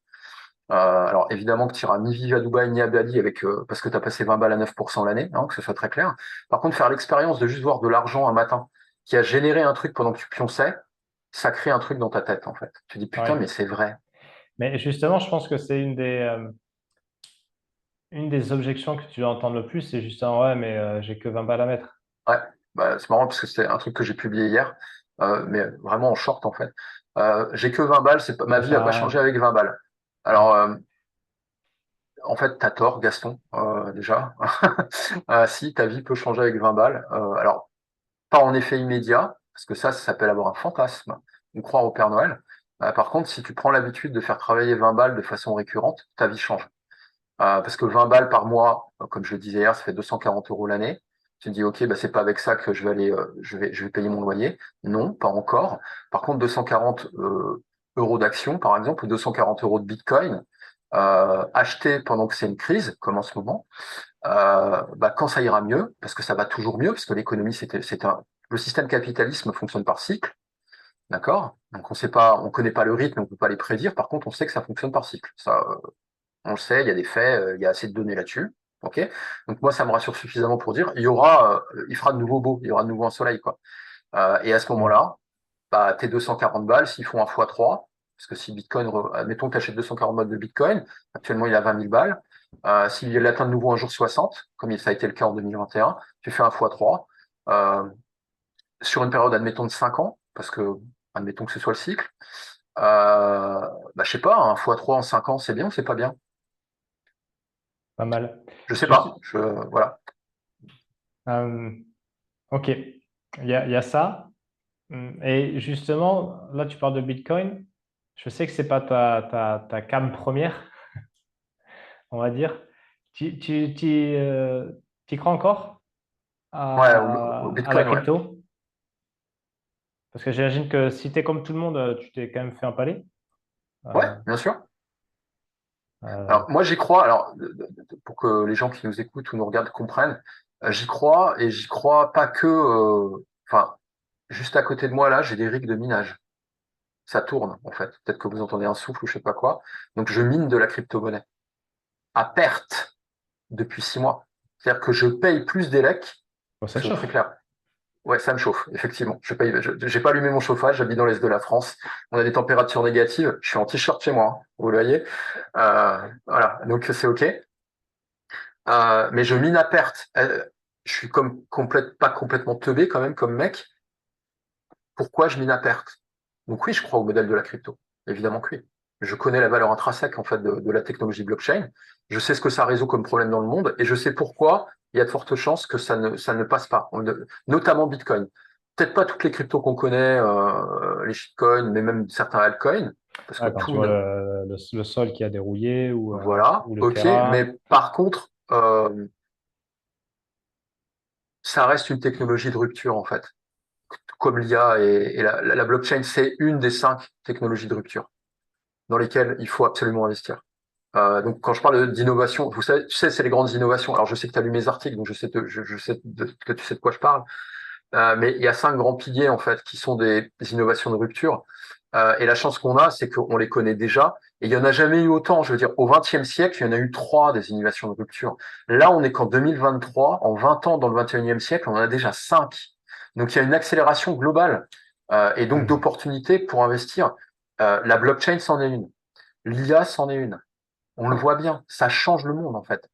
Alors évidemment que tu iras ni vivre à Dubaï ni à Bali parce que tu as passé 20 balles à 9% l'année, hein, que ce soit très clair. Par contre, faire l'expérience de juste voir de l'argent un matin qui a généré un truc pendant que tu pionçais, ça crée un truc dans ta tête en fait. Tu dis putain, Ouais. mais c'est vrai. Mais justement, je pense que c'est une des objections que tu dois entendre le plus, c'est justement, ouais, mais j'ai que 20 balles à mettre. Ouais, bah, c'est marrant parce que c'était un truc que j'ai publié hier, mais vraiment en short en fait. J'ai que 20 balles, ma Ça vie sert a à pas changé rien. avec 20 balles. Alors, en fait, t'as tort, Gaston, déjà. Si, ta vie peut changer avec 20 balles. Alors, pas en effet immédiat, parce que ça s'appelle avoir un fantasme ou croire au Père Noël. Par contre, si tu prends l'habitude de faire travailler 20 balles de façon récurrente, ta vie change. Parce que 20 balles par mois, comme je le disais hier, ça fait 240 euros l'année. Tu te dis, OK, bah, c'est pas avec ça que je vais aller, je vais payer mon loyer. Non, pas encore. Par contre, 240 euros d'actions, par exemple, ou 240 euros de Bitcoin, achetés pendant que c'est une crise, comme en ce moment, bah, quand ça ira mieux, parce que ça va toujours mieux, parce que l'économie, le système capitalisme fonctionne par cycle, d'accord? Donc on sait pas, on connaît pas le rythme, on peut pas les prédire. Par contre, on sait que ça fonctionne par cycle. Ça, On le sait, il y a des faits, il y a assez de données là-dessus. Ok. Donc moi, ça me rassure suffisamment pour dire, il fera de nouveau beau, il y aura de nouveau un soleil, quoi. Et à ce Mm. moment-là, bah, tes 240 balles, s'ils font un fois 3, parce que si Bitcoin, admettons que tu achètes 240 balles de Bitcoin, actuellement il a 20 000 balles, s'il atteint de nouveau un jour 60, comme ça a été le cas en 2021, tu fais un fois 3, sur une période, admettons, de 5 ans, parce que, admettons que ce soit le cycle, bah, je sais pas, un fois 3 en 5 ans, c'est bien ou c'est pas bien? Pas mal. Je sais Juste, pas, voilà. euh, ok, il y a ça. Et justement, là, tu parles de Bitcoin. Je sais que c'est pas ta came première, on va dire. Tu crois encore Ouais, au à la Bitcoin, ouais. crypto? Parce que j'imagine que si tu es comme tout le monde, tu t'es quand même fait un palais. Ouais, Euh, bien sûr. euh, Alors, moi, j'y crois. Alors, pour que les gens qui nous écoutent ou nous regardent comprennent, j'y crois et j'y crois pas que. Enfin, juste à côté de moi, là, j'ai des rigs de minage. Ça tourne, en fait. Peut-être que vous entendez un souffle ou je sais pas quoi. Donc, je mine de la crypto-monnaie à perte depuis 6 mois. C'est-à-dire que je paye plus d'élec, bon, ça c'est très chauffe. clair. Ouais, ça me chauffe, effectivement. J'ai pas allumé mon chauffage, j'habite dans l'est de la France. On a des températures négatives. Je suis en t-shirt chez moi, hein, vous le voyez. Voilà, donc c'est OK. Mais je mine à perte. Je suis pas complètement teubé quand même comme mec. Pourquoi je mine à perte? Donc oui, je crois au modèle de la crypto. Évidemment que oui. Je connais la valeur intrinsèque en fait de la technologie blockchain. Je sais ce que ça résout comme problème dans le monde et je sais pourquoi il y a de fortes chances que ça ne passe pas. Notamment Bitcoin. Peut-être pas toutes les cryptos qu'on connaît, les shitcoins, mais même certains altcoins, parce que Ouais, quand tu tout vois ne... le sol qui a dérouillé Voilà, ou le ok, Terra. mais par contre, ça reste une technologie de rupture en fait. Comme l'IA et la blockchain, c'est une des 5 technologies de rupture dans lesquelles il faut absolument investir. Donc quand je parle d'innovation, vous savez, tu sais, c'est les grandes innovations. Alors je sais que tu as lu mes articles, donc je sais que tu sais de quoi je parle. Mais il y a 5 grands piliers en fait qui sont des innovations de rupture. Et la chance qu'on a, c'est qu'on les connaît déjà. Et il n'y en a jamais eu autant. Je veux dire, au XXe siècle, il y en a eu 3 des innovations de rupture. Là, on est qu'en 2023, en 20 ans dans le XXIe siècle, on en a déjà 5. Donc il y a une accélération globale et donc Hmm. d'opportunités pour investir. La blockchain, c'en est une. L'IA, c'en est une. On le voit bien, ça change le monde en fait.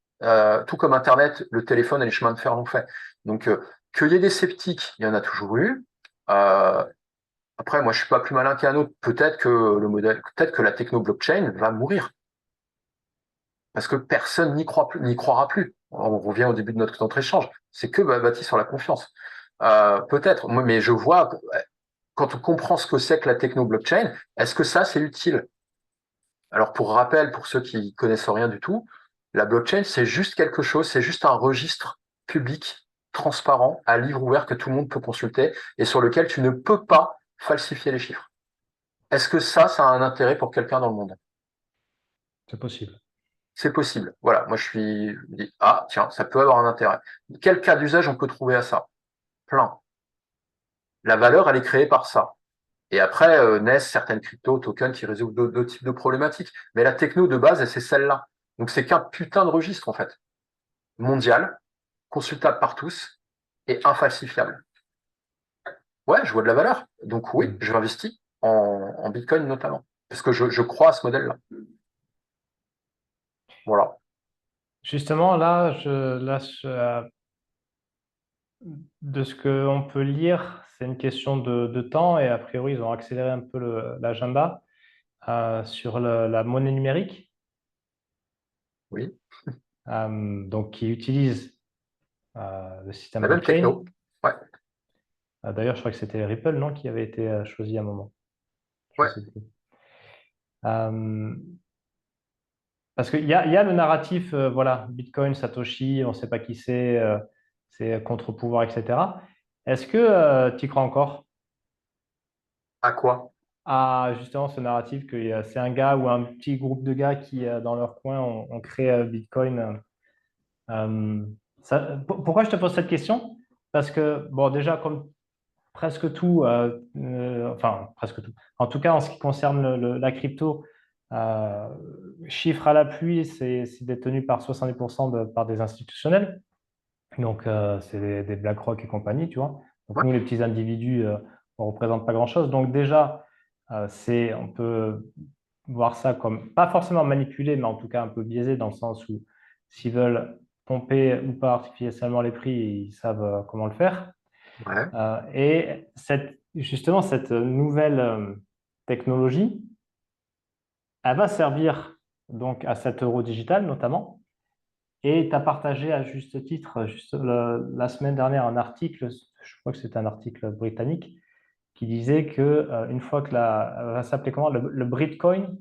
Tout comme Internet, le téléphone et les chemins de fer l'ont fait. Donc, qu'il y ait des sceptiques, il y en a toujours eu. Euh, Après, moi, je suis pas plus malin qu'un autre. Peut-être que la techno blockchain va mourir parce que personne n'y croira plus. On revient au début de notre échange. C'est que bâti sur la confiance. Peut-être, mais je vois quand on comprend ce que c'est que la techno blockchain, est-ce que ça c'est utile? Alors pour rappel, pour ceux qui connaissent rien du tout, la blockchain c'est juste quelque chose, c'est juste un registre public, transparent, à livre ouvert que tout le monde peut consulter et sur lequel tu ne peux pas falsifier les chiffres. Est-ce que ça a un intérêt pour quelqu'un dans le monde? C'est possible. C'est possible. Voilà, moi je me dis, ah tiens, ça peut avoir un intérêt. Quel cas d'usage on peut trouver à ça? Plein. La valeur, elle est créée par ça. Et après, naissent certaines cryptos, tokens qui résolvent d'autres types de problématiques. Mais la techno de base, c'est celle-là. Donc c'est qu'un putain de registre, en fait. Mondial, consultable par tous et infalsifiable. Ouais, je vois de la valeur. Donc oui, Hmm. je investis en Bitcoin notamment. Parce que je crois à ce modèle-là. Voilà. Justement, là, de ce qu'on peut lire, c'est une question de temps et a priori, ils ont accéléré un peu l'agenda sur la monnaie numérique, Oui. donc qui utilise le système La même blockchain. techno. Ouais. D'ailleurs, je crois que c'était Ripple, non, qui avait été choisi à un moment. Je Ouais. sais plus. Euh, Parce qu'il y a le narratif, voilà, Bitcoin, Satoshi, on ne sait pas qui c'est contre-pouvoir, etc. Est-ce que tu y crois encore À quoi? à justement ce narratif que c'est un gars ou un petit groupe de gars qui, dans leur coin, ont créé Bitcoin pourquoi je te pose cette question? Parce que, bon, déjà, comme presque tout, enfin, presque tout, en tout cas, en ce qui concerne la crypto, Euh, Chiffre à l'appui, c'est détenu par 70% par des institutionnels. Donc, c'est des BlackRock et compagnie, tu vois. Donc, Ouais, nous, les petits individus, on ne représente pas grand-chose. Donc, déjà, on peut voir ça comme, pas forcément manipulé, mais en tout cas un peu biaisé, dans le sens où s'ils veulent pomper ou pas artificiellement les prix, ils savent comment le faire. ouais, Et justement, cette nouvelle technologie, elle va servir donc à cet euro digital notamment. Et tu as partagé à juste titre, la semaine dernière, un article, je crois que c'est un article britannique, qui disait que une fois que va s'appeler comment, le Bitcoin,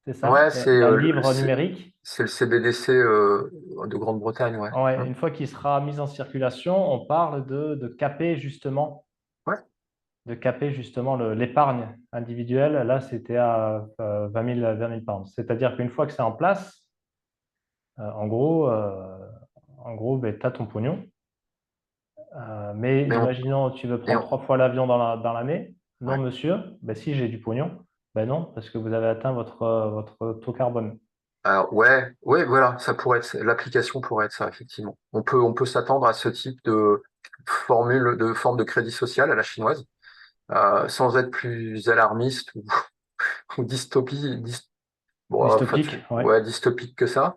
c'est ça, ouais, la livre numérique, c'est le CBDC de Grande-Bretagne, ouais. ouais, une fois qu'il sera mis en circulation, on parle de caper justement, Ouais, l'épargne individuelle. Là, c'était à 20 000 pounds. C'est-à-dire qu'une fois que c'est en place, en gros, ben, tu as ton pognon. Mais mais on, imaginons, tu veux et prendre on- 3 fois l'avion dans l'année. Non, ouais. monsieur, ben, si j'ai du pognon, ben non, parce que vous avez atteint votre taux carbone. Alors, ouais, ouais, voilà, ça pourrait être, l'application pourrait être ça, effectivement. On peut s'attendre à ce type de forme de crédit social à la chinoise, sans être plus alarmiste ou, ou bon, en fait, Dystopique, ouais. ouais, dystopique que ça.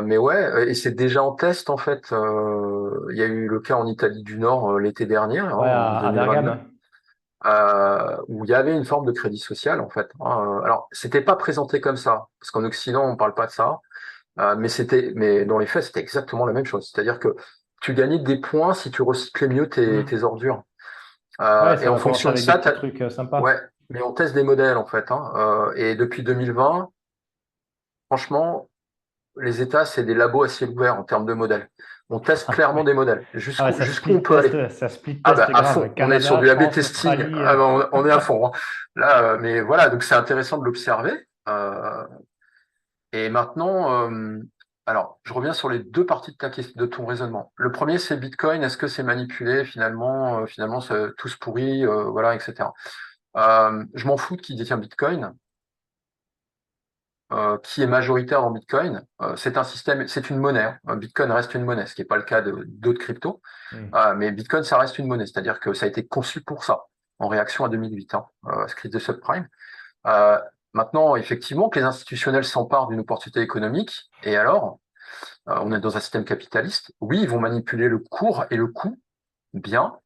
Mais ouais, et c'est déjà en test en fait. Il y a eu le cas en Italie du Nord l'été dernier, hein, Ouais, en à 2022, Bergame. où il y avait une forme de crédit social en fait, hein. Alors, c'était pas présenté comme ça, parce qu'en Occident on parle pas de ça, mais dans les faits c'était exactement la même chose. C'est-à-dire que tu gagnais des points si tu recyclais mieux Hmm. tes ordures. Ouais, Et ça en va commencer fonction de avec des ça, petits trucs ouais, sympas. mais on teste des modèles en fait, hein. Et depuis 2020, franchement, les États, c'est des labos à ciel ouvert en termes de modèles. On teste Ah clairement ouais. des modèles. Ah ouais, Jusqu'où on peut aller. ça split Ah bah test est à grave. fond, on est sur Canada, du A/B France, testing. Australie. Ah bah, on est à fond, hein. Là, mais voilà, donc c'est intéressant de l'observer. Et maintenant, alors je reviens sur les deux parties de ton raisonnement. Le premier, c'est Bitcoin. Est-ce que c'est manipulé finalement? Finalement, c'est tous pourris, voilà, etc. Je m'en fous de qui détient Bitcoin. Qui est majoritaire dans Bitcoin. C'est un système, c'est une monnaie, hein. Bitcoin reste une monnaie, ce qui n'est pas le cas d'autres cryptos. Hmm. Mais Bitcoin, ça reste une monnaie, c'est-à-dire que ça a été conçu pour ça, en réaction à 2008, hein, cette crise de subprime. Euh, Maintenant, effectivement, que les institutionnels s'emparent d'une opportunité économique, et alors, on est dans un système capitaliste, oui, ils vont manipuler le cours et le coût, bien,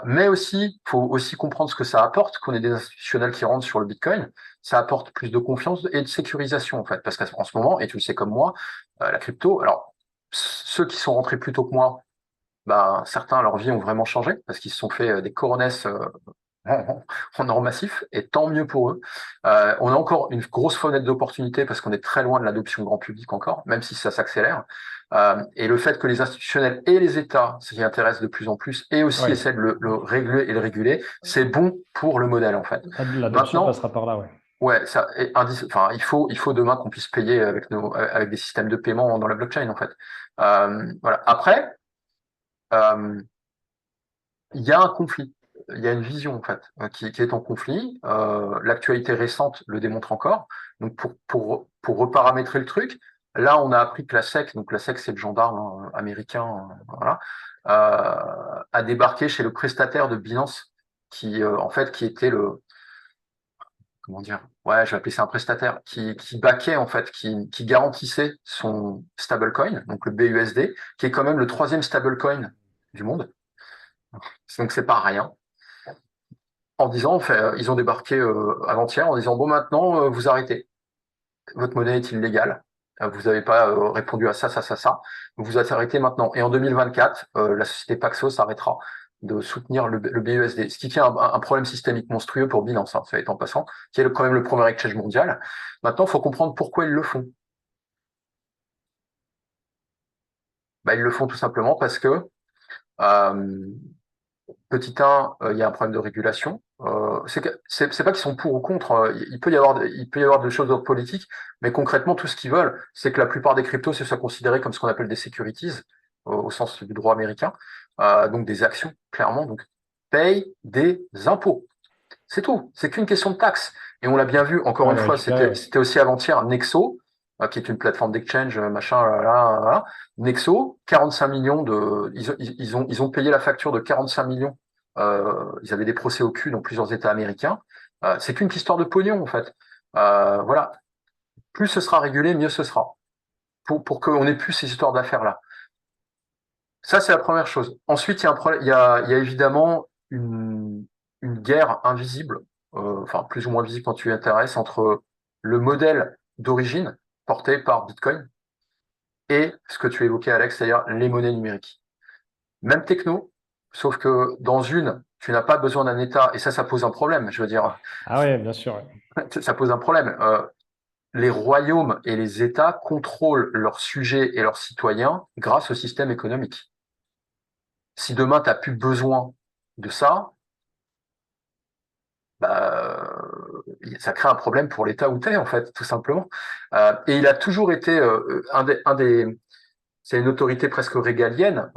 mais aussi, faut aussi comprendre ce que ça apporte, qu'on ait des institutionnels qui rentrent sur le Bitcoin. Ça apporte plus de confiance et de sécurisation, en fait. Parce qu'en ce moment, et tu le sais comme moi, la crypto, alors, ceux qui sont rentrés plus tôt que moi, ben, certains, leur vie ont vraiment changé parce qu'ils se sont fait des coronesses en or massif, et tant mieux pour eux. On a encore une grosse fenêtre d'opportunité parce qu'on est très loin de l'adoption grand public encore, même si ça s'accélère. Et le fait que les institutionnels et les États s'y intéressent de plus en plus et aussi Ouais. essaient de le régler et le réguler, c'est bon pour le modèle en fait. L'adoption Maintenant, passera par là, ouais. ouais, enfin, il faut demain qu'on puisse payer avec avec des systèmes de paiement dans la blockchain en fait. Voilà. Après, euh, il y a un conflit, il y a une vision en fait qui est en conflit. L'actualité récente le démontre encore. Donc pour reparamétrer le truc, là on a appris que la SEC, donc la SEC c'est le gendarme hein, américain, voilà, a débarqué chez le prestataire de Binance qui en fait qui était le comment dire, ouais je vais appeler ça un prestataire qui backait en fait qui garantissait son stablecoin, donc le BUSD, qui est quand même le troisième stablecoin du monde. Donc c'est pas rien. En disant, ils ont débarqué avant-hier en disant, bon, maintenant, vous arrêtez. Votre monnaie est illégale. Vous n'avez pas répondu à ça, ça, ça, ça. Vous êtes arrêté maintenant. Et en 2024, la société Paxos arrêtera de soutenir le BUSD, ce qui fait un problème systémique monstrueux pour Binance, hein, ça va être en passant, qui est quand même le premier exchange mondial. Maintenant, il faut comprendre pourquoi ils le font. Bah, ils le font tout simplement parce que euh, petit 1, il y a un problème de régulation. C'est pas qu'ils sont pour ou contre. Il peut y avoir des choses politiques, mais concrètement, tout ce qu'ils veulent, c'est que la plupart des cryptos se soient considérés comme ce qu'on appelle des securities, au sens du droit américain, donc des actions, clairement. Donc, paye des impôts. C'est tout. C'est qu'une question de taxe. Et on l'a bien vu, encore Ouais, une de fois, récupérer, ouais. c'était aussi avant-hier, Nexo, qui est une plateforme d'exchange, machin, là, là, là. Nexo, 45 millions ils ont payé la facture de 45 millions. Ils avaient des procès au cul dans plusieurs États américains. C'est qu'une histoire de pognon, en fait. Voilà. Plus ce sera régulé, mieux ce sera. Pour qu'on ait plus ces histoires d'affaires-là. Ça, c'est la première chose. Ensuite, il y a un problème, il y a évidemment une guerre invisible, enfin plus ou moins visible quand tu y intéresses, entre le modèle d'origine porté par Bitcoin et ce que tu évoquais, Alex, c'est-à-dire les monnaies numériques. Même techno, sauf que dans une, tu n'as pas besoin d'un État, et ça pose un problème. Je veux dire, Ah ouais, bien sûr, ouais. ça pose un problème. Les royaumes et les États contrôlent leurs sujets et leurs citoyens grâce au système économique. Si demain, tu n'as plus besoin de ça, bah, ça crée un problème pour l'État où t'es, en fait, tout simplement. Et il a toujours été c'est une autorité presque régalienne.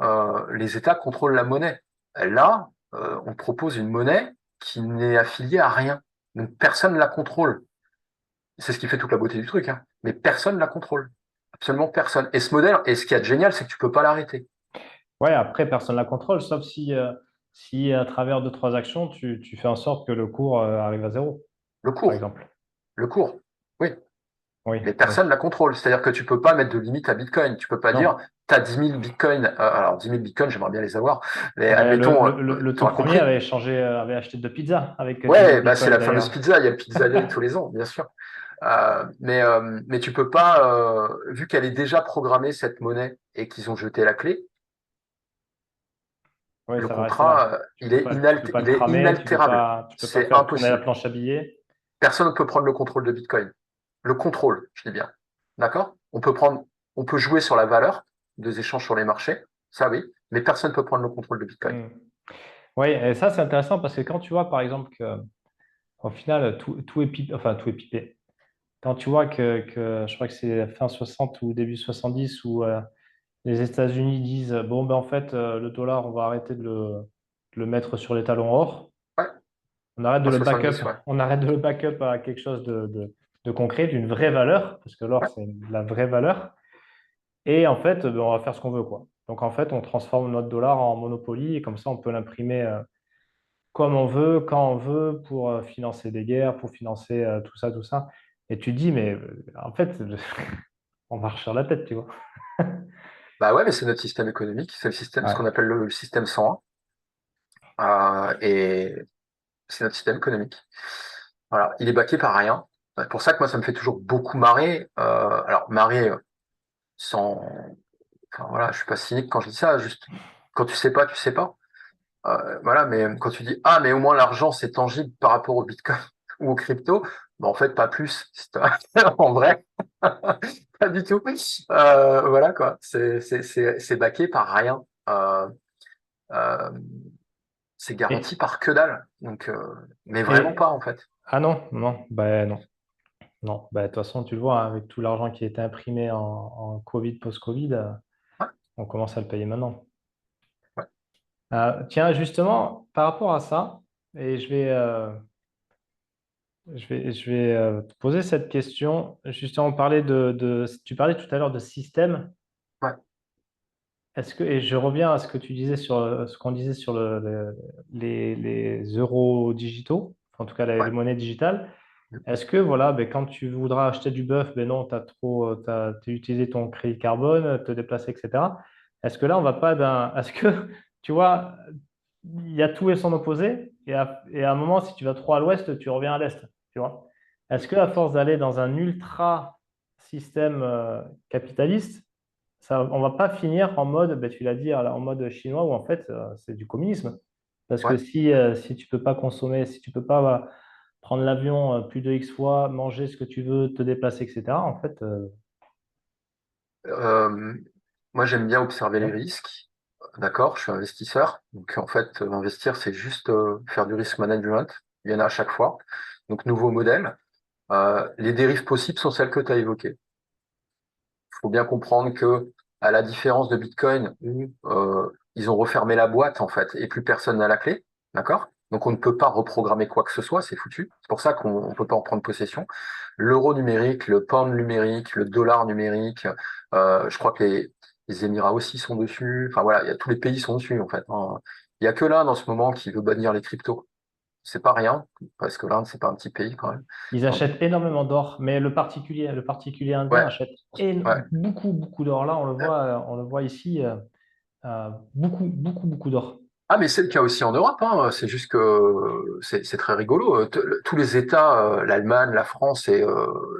Les États contrôlent la monnaie. Là, on propose une monnaie qui n'est affiliée à rien. Donc personne ne la contrôle. C'est ce qui fait toute la beauté du truc, hein. Mais personne ne la contrôle. Absolument personne. Et ce modèle, et ce qui est génial, c'est que tu peux pas l'arrêter. Ouais, après, personne ne la contrôle, sauf si à travers deux, trois actions, tu fais en sorte que le cours arrive à zéro, Le par cours, exemple. le cours. Oui. Oui, Mais oui. personne ne la contrôle. C'est-à-dire que tu peux pas mettre de limite à Bitcoin. Tu peux pas dire, Non. tu as 10 000 Bitcoins. Alors, 10 000 Bitcoins, j'aimerais bien les avoir. Mais Ben, admettons, le tu tout auras premier compris. avait acheté deux pizzas avec 10 000 Ouais, bah, c'est bitcoins la fameuse d'ailleurs. pizza. Il y a le Pizza Day tous les ans, bien sûr. Mais tu peux pas, vu qu'elle est déjà programmée, cette monnaie, et qu'ils ont jeté la clé, Oui, le ça va rester là. contrat, Tu peux pas le il est cramer, inaltérable. tu peux pas C'est faire tourner la impossible. planche à billets. Personne ne peut prendre le contrôle de Bitcoin. Le contrôle, je dis bien. D'accord? On peut jouer sur la valeur des échanges sur les marchés, ça oui, mais personne ne peut prendre le contrôle de Bitcoin. Hmm. Oui, et ça, c'est intéressant parce que quand tu vois, par exemple, que au final, tout est pipé, enfin, tout est pipé. Quand tu vois que je crois que c'est fin 60 ou début 70 où les États-Unis disent, bon, ben en fait, le dollar, on va arrêter de le mettre sur les talons or. Ouais, On arrête de en le backup, 70, ouais. on arrête de le backup à quelque chose de concret, d'une vraie valeur, parce que l'or, Ouais. c'est la vraie valeur. Et en fait, ben, on va faire ce qu'on veut, quoi. Donc, en fait, on transforme notre dollar en Monopoly et comme ça, on peut l'imprimer comme on veut, quand on veut, pour financer des guerres, pour financer tout ça, tout ça. Et tu te dis, mais en fait, on marche sur la tête, tu vois. Bah ouais, mais c'est notre système économique, c'est le système, ce Ouais. qu'on appelle le système 101, et c'est notre système économique. Voilà, il est baqué par rien. C'est pour ça que moi, ça me fait toujours beaucoup marrer. Alors, marrer sans, enfin voilà, je suis pas cynique quand je dis ça, juste quand tu sais pas, tu sais pas. Voilà, mais quand tu dis ah, mais au moins l'argent c'est tangible par rapport au Bitcoin ou au crypto, bah en fait pas plus. En vrai, pas du tout. Voilà quoi, c'est baqué par rien. Euh, c'est garanti Et, par que dalle. Donc, mais vraiment et pas en fait. ah non, non, ben non, non. Ben, de toute façon, tu le vois, hein, avec tout l'argent qui a été imprimé en Covid, post-Covid, Ouais, on commence à le payer maintenant. ouais, Tiens, justement, par rapport à ça, et je vais te poser cette question. Justement, tu parlais tout à l'heure de système. ouais, Est-ce que, et je reviens à ce que tu disais sur ce qu'on disait sur les euros digitaux, en tout cas les ouais. monnaies digitales. Est-ce que voilà, ben, quand tu voudras acheter du bœuf, ben non, tu as t'as utilisé ton crédit carbone, te déplacer, etc. Est-ce que là, on va pas est-ce que tu vois, il y a tout et son opposé, et à un moment, si tu vas trop à l'ouest, tu reviens à l'est, tu vois. Est-ce que à force d'aller dans un ultra système capitaliste, on va pas finir en mode, ben, tu l'as dit, en mode chinois où en fait c'est du communisme. Parce que Ouais. si tu peux pas consommer, si tu peux pas prendre l'avion plus de X fois, manger ce que tu veux, te déplacer, etc., en fait, Euh, Moi j'aime bien observer les ouais. risques. D'accord, je suis investisseur. Donc en fait, investir, c'est juste faire du risk management. Il y en a à chaque fois. Donc nouveau modèle. Les dérives possibles sont celles que tu as évoquées. Il faut bien comprendre que, à la différence de Bitcoin, où ils ont refermé la boîte en fait et plus personne n'a la clé, d'accord? Donc on ne peut pas reprogrammer quoi que ce soit, c'est foutu. C'est pour ça qu'on ne peut pas en prendre possession. L'euro numérique, le pound numérique, le dollar numérique, je crois que les Émirats aussi sont dessus. Enfin voilà, tous les pays sont dessus en fait, hein. Il y a que l'Inde en ce moment qui veut bannir les cryptos. C'est pas rien, parce que l'Inde, c'est pas un petit pays quand même. Ils Hein. achètent énormément d'or, mais le particulier indien Ouais, achète ouais. beaucoup, beaucoup d'or. Là, on le voit ici, beaucoup, beaucoup, beaucoup d'or. Ah, mais c'est le cas aussi en Europe, hein. C'est juste que c'est très rigolo. Tous les États, l'Allemagne, la France et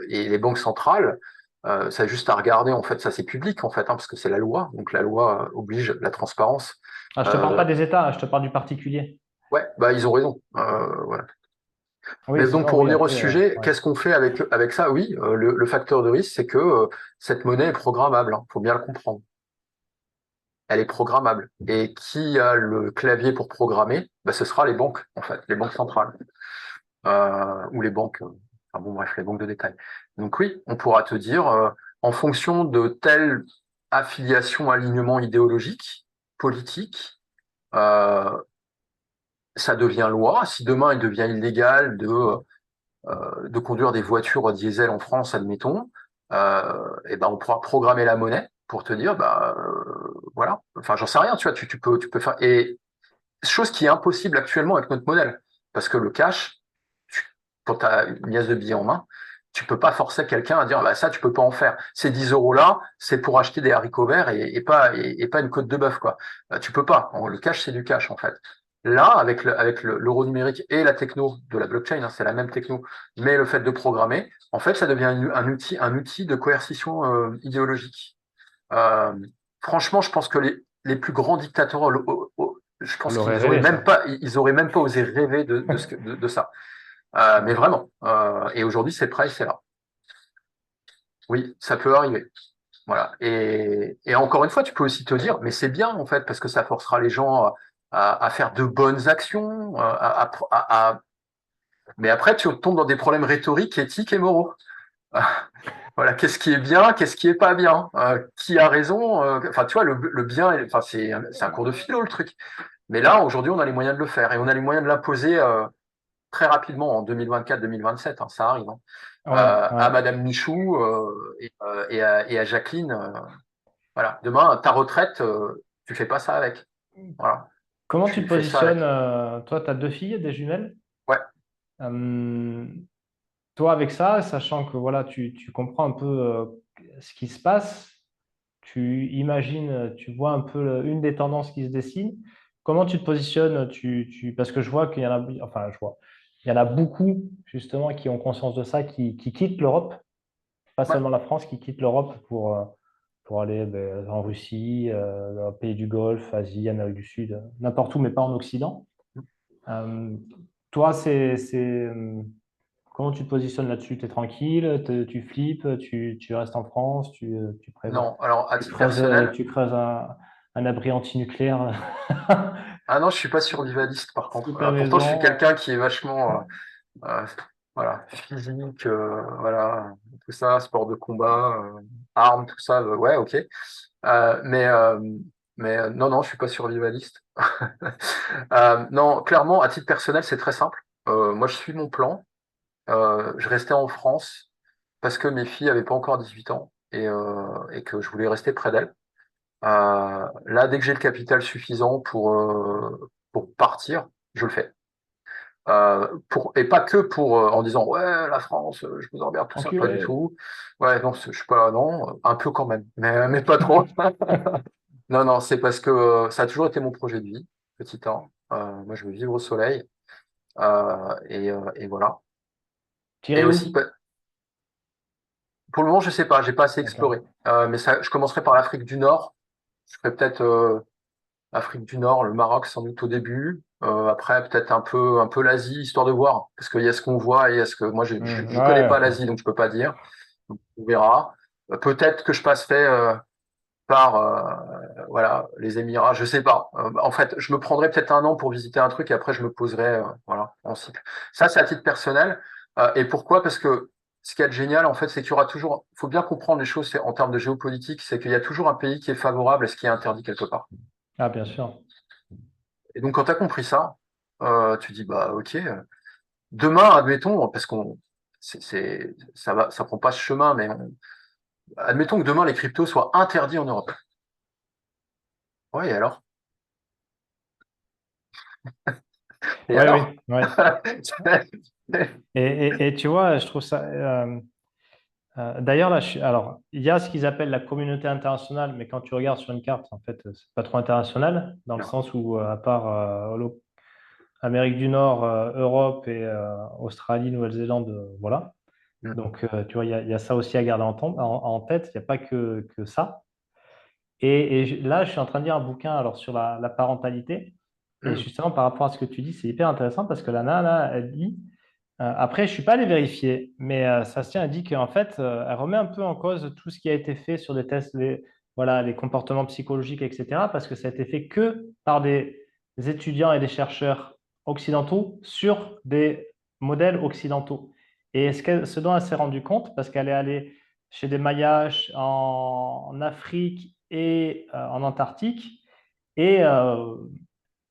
les banques centrales, ça a juste à regarder. En fait, ça c'est public en fait, hein, parce que c'est la loi. Donc la loi oblige la transparence. Ah, je te parle pas Euh, des États, je te parle du particulier. ouais, bah ils ont raison. Voilà. Oui, Mais donc sinon, pour oui, revenir au après, sujet, ouais. qu'est-ce qu'on fait avec ça? Oui, le facteur de risque, c'est que cette monnaie est programmable. Il faut bien le comprendre. Elle est programmable. Et qui a le clavier pour programmer? Bah, ce sera les banques, en fait, les banques centrales. Ou les banques, enfin bon bref, les banques de détail. Donc oui, on pourra te dire, en fonction de telle affiliation, alignement idéologique, politique, euh, ça devient loi. Si demain il devient illégal de conduire des voitures diesel en France, admettons, et ben on pourra programmer la monnaie pour te dire, bah voilà. Enfin, j'en sais rien, tu vois, tu peux faire. Et chose qui est impossible actuellement avec notre modèle, parce que le cash, quand tu as une liasse de billets en main, tu peux pas forcer quelqu'un à dire bah ça tu peux pas en faire. Ces 10 euros là, c'est pour acheter des haricots verts et pas une côte de bœuf quoi. Tu peux pas. Le cash c'est du cash en fait. Là avec l'euro numérique et la techno de la blockchain, hein, c'est la même techno, mais le fait de programmer, en fait ça devient un outil de coercition idéologique. Euh, Franchement, je pense que les plus grands dictateurs, je On pense l'aurait qu'ils auraient rêvé, même ça. pas, ils auraient même pas osé rêver de ça. Mais Ouais. vraiment. Et aujourd'hui, c'est prêt, c'est là. Oui, ça peut arriver. Voilà. Et encore une fois, tu peux aussi te dire, mais c'est bien en fait, parce que ça forcera les gens à faire de bonnes actions. Mais après, tu tombes dans des problèmes rhétoriques, éthiques et moraux. Voilà, qu'est-ce qui est bien, qu'est-ce qui est pas bien, qui a raison. Enfin, tu vois, le bien, enfin, c'est un cours de philo le truc. Mais là, aujourd'hui, on a les moyens de le faire et on a les moyens de l'imposer très rapidement en 2024-2027, hein, ça arrive. Hein. Ouais, À ouais. Madame Michou et à Jacqueline. Voilà. Demain, ta retraite, tu fais pas ça avec. Voilà. Comment tu te Tu fais ça positionnes? avec. Toi, tu as deux filles, des jumelles. Ouais. Euh, Toi, avec ça, sachant que voilà, tu comprends un peu ce qui se passe, tu imagines, tu vois un peu une des tendances qui se dessinent. Comment tu te positionnes? Parce que je vois qu'il y en a, enfin, je vois, il y en a beaucoup justement qui ont conscience de ça, qui quittent l'Europe, pas Ouais. seulement la France, qui quittent l'Europe pour aller ben, en Russie, dans les pays du Golfe, Asie, Amérique du Sud, n'importe où, mais pas en Occident. Euh, Toi, comment tu te positionnes là-dessus? Tu es tranquille, tu flippes, tu restes en France, tu prévois, Non. Alors, à titre personnel, tu creuses un abri antinucléaire ah non, je suis pas survivaliste par sous contre. ta Pourtant, je suis maison. quelqu'un qui est vachement, voilà, physique, voilà, tout ça, sport de combat, armes, tout ça, ouais, ok. Euh, mais euh, mais non, non, je suis pas survivaliste. Non, clairement, à titre personnel, c'est très simple. Moi, je suis mon plan. Je restais en France parce que mes filles avaient pas encore 18 ans et que je voulais rester près d'elles. Là, dès que j'ai le capital suffisant pour partir, je le fais. Et pas que pour en disant ouais la France, je vous emmerde tout ça, pas du Enculé. tout. Ouais non, je suis pas non, un peu quand même, mais pas trop. Non non, c'est parce que ça a toujours été mon projet de vie, petit temps. Moi je veux vivre au soleil et voilà. Et Tirez aussi où? pour le moment je sais pas, j'ai pas assez D'accord. exploré. Mais ça, je commencerai par l'Afrique du Nord. Je ferai peut-être Afrique du Nord, le Maroc sans doute au début. Après, peut-être un peu l'Asie, histoire de voir. Parce qu'il y a ce qu'on voit et il y a ce que moi, je connais Ouais, pas enfin, l'Asie, donc je peux pas dire. Donc, on verra. Peut-être que je passerai par voilà, les Émirats, je sais pas. En fait, je me prendrai peut-être un an pour visiter un truc et après, je me poserai voilà, en cycle. Ça, c'est à titre personnel. Et pourquoi? Parce que ce qui est génial, en fait, c'est qu'il y aura toujours, il faut bien comprendre les choses en termes de géopolitique, c'est qu'il y a toujours un pays qui est favorable à ce qui est interdit quelque part. ah, bien sûr. Et donc, quand tu as compris ça, Tu dis, bah ok, demain, admettons, parce qu'on ça va, ça prend pas ce chemin, mais admettons que demain les cryptos soient interdits en Europe. Ouais, et alors? Et Ouais, alors? oui, ouais. Et tu vois, je trouve ça. D'ailleurs, là, alors, il y a ce qu'ils appellent la communauté internationale, mais quand tu regardes sur une carte, en fait, c'est pas trop international, dans le Non. sens où, à part Amérique du Nord, Europe et Australie, Nouvelle-Zélande, voilà. Mm, Donc, tu vois, il y a ça aussi à garder en tête. Il n'y a pas que ça. Et là, je suis en train de lire un bouquin alors, sur la parentalité. Et mm, justement, par rapport à ce que tu dis, c'est hyper intéressant parce que la nana, là, elle dit, après, je ne suis pas allé vérifier, mais ça se tient, elle dit qu'en fait, elle remet un peu en cause tout ce qui a été fait sur des tests, voilà, les comportements psychologiques, etc., parce que ça a été fait que par des étudiants et des chercheurs occidentaux sur des modèles occidentaux. Et ce dont elle s'est rendue compte, parce qu'elle est allée chez des Mayas en Afrique et en Antarctique, et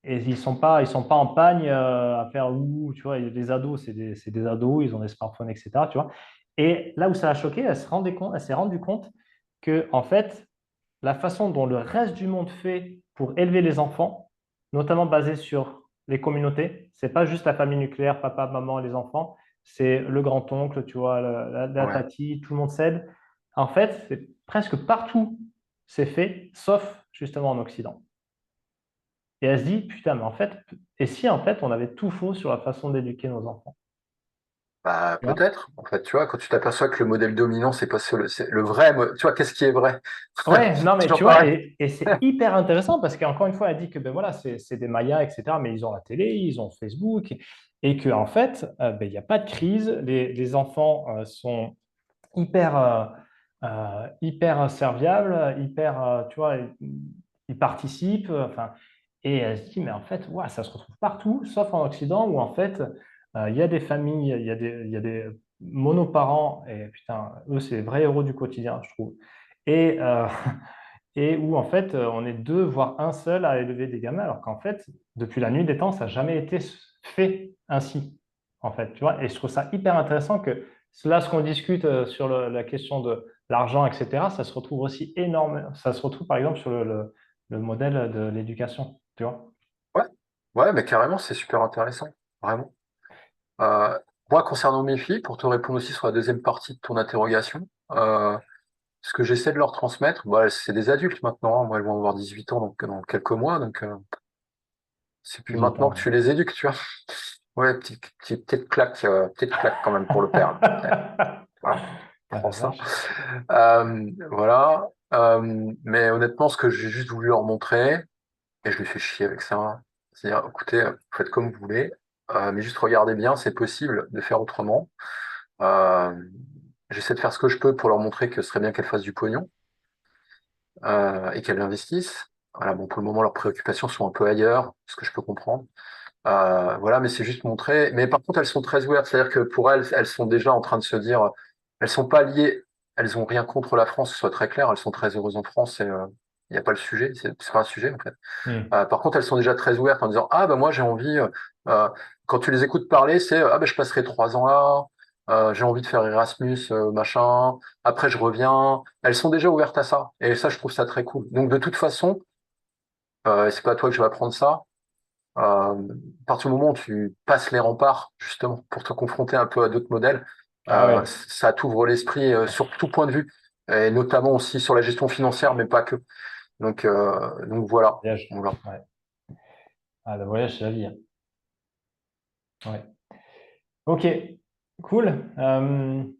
et ils sont pas en pagne à faire ouh, tu vois, les ados, c'est des ados, ils ont des smartphones, etc. Tu vois. Et là où ça a choqué, elle s'est rendue compte que, en fait, la façon dont le reste du monde fait pour élever les enfants, notamment basé sur les communautés, c'est pas juste la famille nucléaire, papa, maman et les enfants, c'est le grand-oncle, tu vois, la ouais. tati, tout le monde s'aide. En fait, c'est presque partout c'est fait, sauf justement en Occident. Et elle se dit, putain, mais en fait, et si en fait on avait tout faux sur la façon d'éduquer nos enfants? Bah, Tu vois. peut-être. En fait, tu vois, quand tu t'aperçois que le modèle dominant, c'est pas c'est le vrai, tu vois, qu'est-ce qui est vrai? Ouais, non, C'est mais toujours tu vois, pareil. et c'est hyper intéressant parce qu'encore une fois, elle dit que ben voilà, c'est des Mayas, etc., mais ils ont la télé, ils ont Facebook, et qu'en en fait, ben, il n'y a pas de crise, les enfants sont hyper, hyper serviables, hyper, tu vois, ils participent, enfin, et elle se dit, mais en fait, ouais, ça se retrouve partout, sauf en Occident, où en fait, il y a des familles, il y a des monoparents, et putain, eux, c'est les vrais héros du quotidien, je trouve. Et, et où en fait, on est deux, voire un seul à élever des gamins, alors qu'en fait, depuis la nuit des temps, ça n'a jamais été fait ainsi, en fait, tu vois. Et je trouve ça hyper intéressant que là, ce qu'on discute sur la question de l'argent, etc., ça se retrouve aussi énorme. Ça se retrouve par exemple sur le modèle de l'éducation, tu vois. Ouais, ouais, mais carrément, c'est super intéressant. Vraiment. Euh, Moi, concernant mes filles, pour te répondre aussi sur la deuxième partie de ton interrogation, ce que j'essaie de leur transmettre, bah, c'est des adultes maintenant, hein. Moi, elles vont avoir 18 ans dans quelques mois, donc c'est plus Tout le maintenant temps. que tu les éduques, tu vois. Ouais, petite claque quand même pour le père. Voilà, Ah, prends la ça. vache. Voilà. Mais honnêtement, ce que j'ai juste voulu leur montrer, et je les fais chier avec ça, c'est-à-dire, écoutez, vous faites comme vous voulez, mais juste regardez bien, c'est possible de faire autrement. Euh, J'essaie de faire ce que je peux pour leur montrer que ce serait bien qu'elles fassent du pognon et qu'elles investissent. Voilà, bon, pour le moment, leurs préoccupations sont un peu ailleurs, ce que je peux comprendre. Voilà, mais c'est juste montrer. Mais par contre, elles sont très ouvertes, c'est-à-dire que pour elles, elles sont déjà en train de se dire, elles sont pas liées, elles ont rien contre la France, que ce soit très clair, elles sont très heureuses en France et il n'y a pas le sujet, c'est pas un sujet en fait. Hmm. Par contre, elles sont déjà très ouvertes en disant, ah bah moi j'ai envie, euh, quand tu les écoutes parler, c'est, ah bah je passerai 3 ans là, j'ai envie de faire Erasmus, machin, après je reviens. Elles sont déjà ouvertes à ça, et ça je trouve ça très cool. Donc de toute façon, c'est pas à toi que je vais apprendre ça. À partir du moment où tu passes les remparts, justement, pour te confronter un peu à d'autres modèles, Ah oui, ça t'ouvre l'esprit sur tout point de vue, et notamment aussi sur la gestion financière, mais pas que. Donc voilà. voyage. Voilà. Ouais. Ah, le voyage, c'est la vie, hein. Ouais. Ok, cool. Une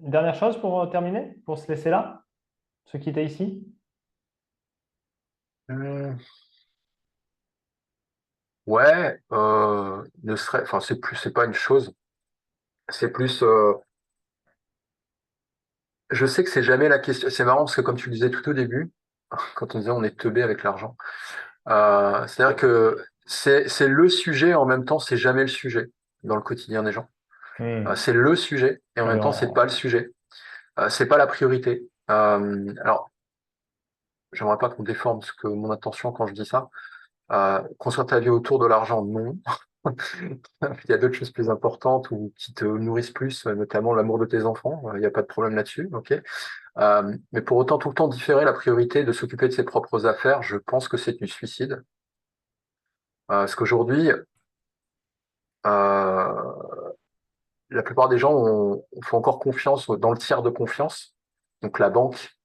dernière chose pour terminer, pour se laisser là, se quitter ici. Hum, ouais, ne serait, enfin c'est plus, c'est pas une chose, c'est plus. Je sais que c'est jamais la question. C'est marrant parce que comme tu le disais tout au début, quand on disait on est teubé avec l'argent, c'est-à-dire que c'est le sujet en même temps c'est jamais le sujet dans le quotidien des gens. Hmm. C'est le sujet et en Ah oui, même temps c'est pas le sujet. C'est pas la priorité. Alors j'aimerais pas qu'on déforme ce que mon intention quand je dis ça, Construire ta vie autour de l'argent, non. Il y a d'autres choses plus importantes ou qui te nourrissent plus, notamment l'amour de tes enfants. Il n'y a pas de problème là-dessus, ok. Mais pour autant, tout le temps différer la priorité de s'occuper de ses propres affaires, je pense que c'est du suicide. Parce qu'aujourd'hui, euh, la plupart des gens font encore confiance dans le tiers de confiance, donc la banque,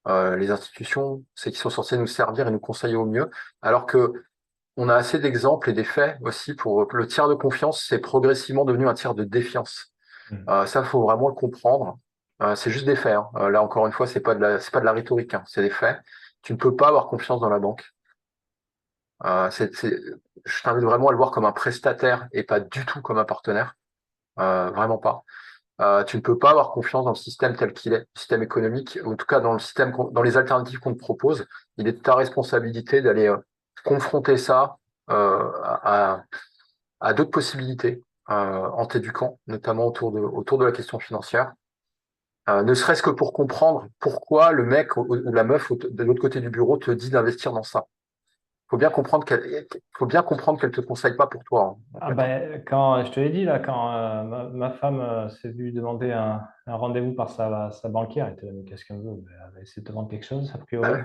les institutions, c'est qui sont censés nous servir et nous conseiller au mieux, alors que on a assez d'exemples et des faits aussi pour que le tiers de confiance, c'est progressivement devenu un tiers de défiance. Mm. Ça, faut vraiment le comprendre. C'est juste des faits, hein. Là, encore une fois, c'est pas de la rhétorique, hein, c'est des faits. Tu ne peux pas avoir confiance dans la banque. Je t'invite vraiment à le voir comme un prestataire et pas du tout comme un partenaire. Vraiment pas. Tu ne peux pas avoir confiance dans le système tel qu'il est, le système économique, ou en tout cas dans le système, dans les alternatives qu'on te propose. Il est de ta responsabilité d'aller confronter ça à d'autres possibilités en t'éduquant, notamment autour de la question financière. Ne serait-ce que pour comprendre pourquoi le mec ou la meuf de l'autre côté du bureau te dit d'investir dans ça. Faut bien comprendre qu'elle te conseille pas pour toi, hein, en Ah fait, hein. ben, quand je te l'ai dit là, quand ma femme s'est vue demander un rendez-vous par sa banquière, elle était là, mais qu'est-ce qu'elle veut? Ben, elle va essayer de te vendre quelque chose, a Bah priori. ouais.